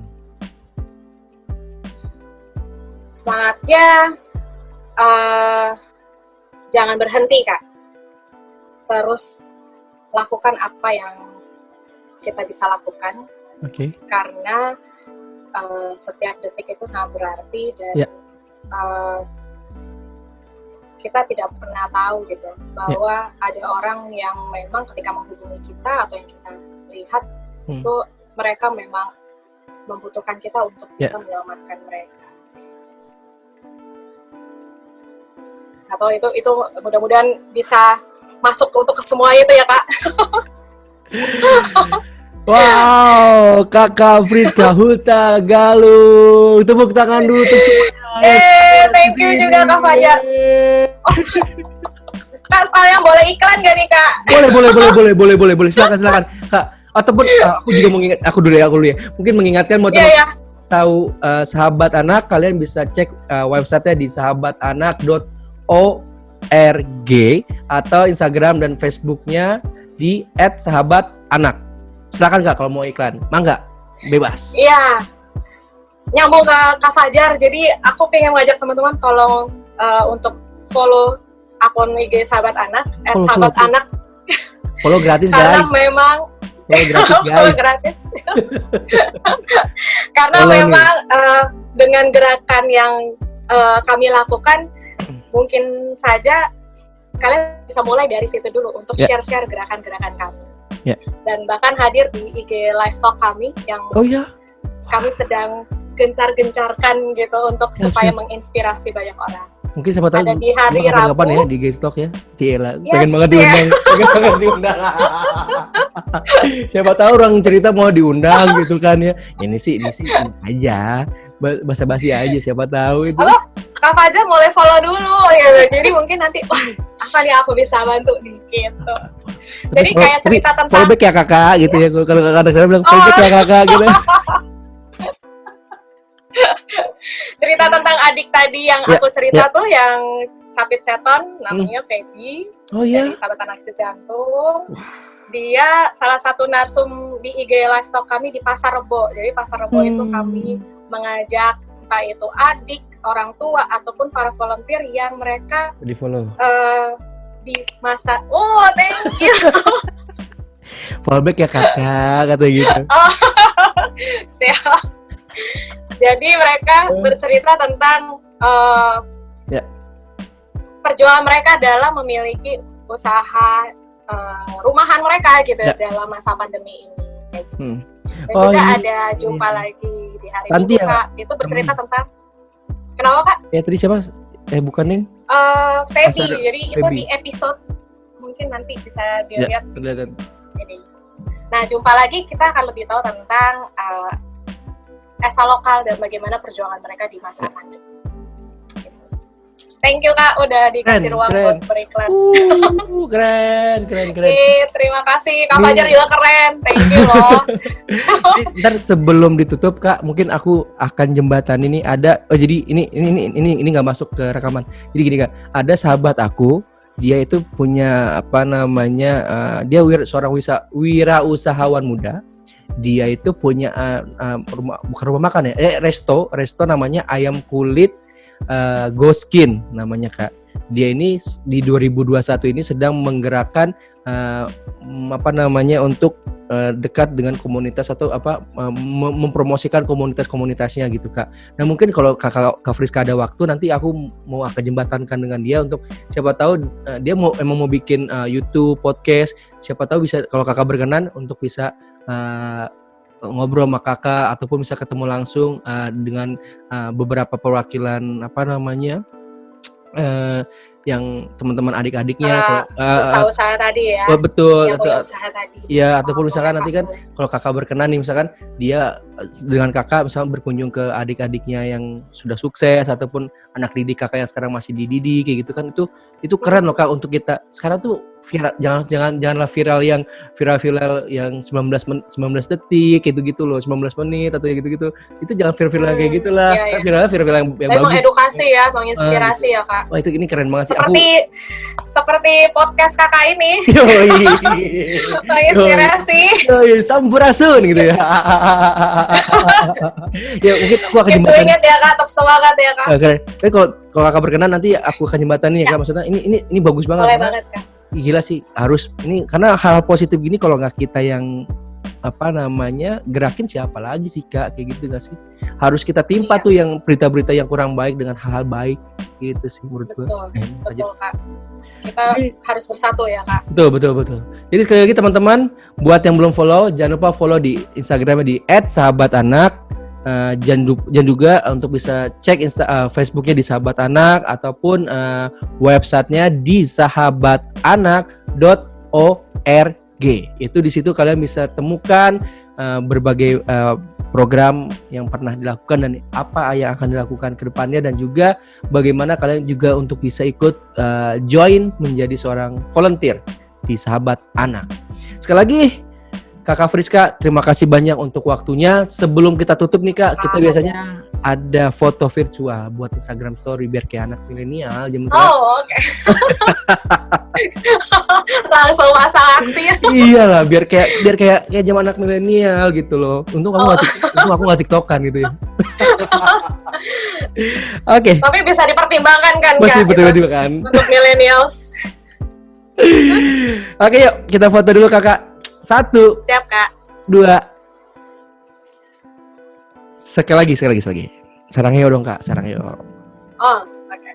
Semangatnya jangan berhenti Kak, terus lakukan apa yang kita bisa lakukan, karena setiap detik itu sangat berarti dan kita tidak pernah tahu gitu bahwa ada orang yang memang ketika menghubungi kita atau yang kita lihat itu mereka memang membutuhkan kita untuk bisa menyelamatkan mereka. Atau itu mudah-mudahan bisa masuk untuk ke semua itu ya Kak. Wow, Kakak Friska Huta Galung, tepuk tangan dulu untuk semuanya. Thank you juga Kak Fajar. Kak, sekalian boleh iklan gak nih Kak? Boleh. Silakan Kak. Ataupun aku juga aku dulu ya. Mungkin mengingatkan buat teman tahu sahabat anak, kalian bisa cek websitenya di sahabatanak.org atau Instagram dan Facebooknya di @sahabatanak. Silakan Kak kalau mau iklan, mangga, bebas. Iya, nyambung ke Kak Fajar. Jadi aku pengen ngajak teman-teman tolong untuk follow akun IG Sahabat Anak, @sahabatanak. Follow gratis karena guys. Memang follow gratis. Karena memang dengan gerakan yang kami lakukan, mungkin saja kalian bisa mulai dari situ dulu untuk share-share gerakan-gerakan kami. Dan bahkan hadir di IG Live Talk kami yang kami sedang gencar-gencarkan gitu untuk supaya menginspirasi banyak orang. Mungkin siapa tahu ada di hari kapan ya Rabu. di Gestok ya. Cila, Yes, pengen banget diundang. Pengen banget diundang. Siapa tahu orang cerita mau diundang gitu kan ya. Ini sih aja. Basa-basi aja siapa tahu itu. Halo, Kak Fajar boleh follow dulu gitu. Jadi mungkin nanti wah, apa nih aku bisa bantu nih gitu. Jadi kayak cerita tentang fallback ya kakak gitu ya. Kalau kakak saya bilang fallback ya kakak gitu. Cerita tentang adik tadi yang aku cerita tuh yang capit seton, namanya Feby. Oh iya. Dari Sahabat Anak Jantung. Dia salah satu narsum di IG Live Talk kami di Pasar Rebo. Jadi Pasar Rebo itu kami mengajak entah itu adik, orang tua ataupun para volunteer yang mereka di follow di masa thank you. Fallback ya kakak kata gitu. Siap. Jadi mereka bercerita tentang perjuangan mereka dalam memiliki usaha rumahan mereka gitu dalam masa pandemi ini. Dan juga ada jumpa lagi di hari Tanti Minggu, Kak. Itu bercerita tentang kenapa, Kak? Ya tadi siapa? Bukan nih. Feby. Jadi Feby. Itu di episode mungkin nanti bisa dilihat. Nah, jumpa lagi kita akan lebih tahu tentang Esa lokal dan bagaimana perjuangan mereka di masa pandemi. Thank you, Kak, udah dikasih ruang buat beriklan. Keren. Terima kasih, Kak Fajar juga keren. Thank you loh. Ntar sebelum ditutup, Kak, mungkin aku akan jembatan ini ada. Jadi ini nggak masuk ke rekaman. Jadi gini, Kak, ada sahabat aku, dia itu punya apa namanya? Dia seorang wirausahawan muda. Dia itu punya bukan rumah makan ya, resto namanya Ayam Kulit Goskin namanya, Kak. Dia ini di 2021 ini sedang menggerakkan apa namanya untuk dekat dengan komunitas atau mempromosikan komunitasnya gitu, Kak. Nah mungkin kalau Kak Friska ada waktu nanti aku mau akan jembatankan dengan dia untuk siapa tahu dia emang mau bikin YouTube podcast, siapa tahu bisa kalau Kakak berkenan untuk bisa ngobrol sama Kakak ataupun bisa ketemu langsung dengan beberapa perwakilan apa namanya yang teman-teman adik-adiknya usaha-usaha tadi ya. Betul. Usaha tadi. Ya, ataupun misalkan nanti kan kalau Kakak berkenan nih misalkan dia dengan Kakak misalkan berkunjung ke adik-adiknya yang sudah sukses ataupun anak didik Kakak yang sekarang masih dididik kayak gitu kan, itu keren loh, Kak, untuk kita. Sekarang tuh viral, janganlah viral yang 19 detik gitu loh, 19 menit atau gitu-gitu. Itu jangan viral kayak gitulah. Kan viral yang bagus. Emang edukasi ya, menginspirasi ya, Kak. Wah, ini keren banget sih. Seperti podcast Kakak ini. Menginspirasi. Sampurasun gitu ya. Ya mungkin aku akan jembatan. Ingat ya, Kak, tetap semangat ya, Kak. Oke. Tapi kalau Kakak berkenan nanti aku akan jembatanin ya, Kak. Maksudnya ini bagus banget. Boleh banget, Kak. Gila sih, harus ini karena hal positif gini kalau nggak kita yang apa namanya gerakin siapa lagi sih, Kak, kayak gitu nggak sih? Harus kita timpa tuh yang berita-berita yang kurang baik dengan hal-hal baik gitu sih menurut gue. Betul, Kak. Kita harus bersatu ya, Kak. Betul. Jadi sekali lagi teman-teman, buat yang belum follow jangan lupa follow di Instagramnya di @sahabatanak. Jangan juga untuk bisa cek Facebooknya di Sahabat Anak ataupun websitenya di sahabatanak.org. Itu di situ kalian bisa temukan berbagai program yang pernah dilakukan dan apa yang akan dilakukan ke depannya, dan juga bagaimana kalian juga untuk bisa ikut join menjadi seorang volunteer di Sahabat Anak. Sekali lagi Kakak Friska, terima kasih banyak untuk waktunya. Sebelum kita tutup nih, Kak, kita biasanya ada foto virtual buat Instagram story biar kayak anak milenial zaman sekarang. Oh, oke. Langsung masa aksi ya. Iyalah, biar kayak zaman anak milenial gitu loh. Untung aku nggak TikTokan gitu ya. Oke. Tapi bisa dipertimbangkan kan, Kak? Masih dipertimbangkan. Untuk millennials. Oke, yuk kita foto dulu, Kakak. 1. Siap, Kak. 2. Sekali lagi. Sarang yo dong, Kak. Sarang yo. Oh, oke.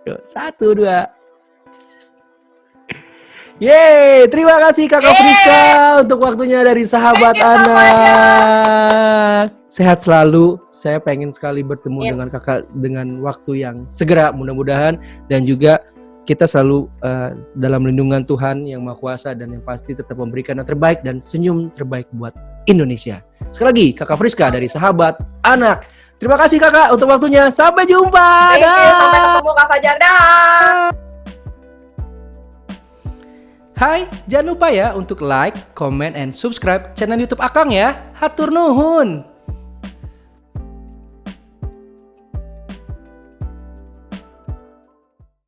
Yuk, 1, 2. Yeay, terima kasih Kakak Friska untuk waktunya dari Sahabat Anak. sehat selalu. Saya pengen sekali bertemu Amin. dengan kakak dengan waktu yang segera mudah-mudahan, dan juga kita selalu dalam lindungan Tuhan yang Maha Kuasa dan yang pasti tetap memberikan yang terbaik dan senyum terbaik buat Indonesia. Sekali lagi Kakak Friska dari Sahabat Anak. Terima kasih Kakak untuk waktunya. Sampai jumpa. Thank you. Sampai ketemu Kak Fajar. Dah. Hai, jangan lupa ya untuk like, comment, and subscribe channel YouTube Akang ya. Hatur nuhun.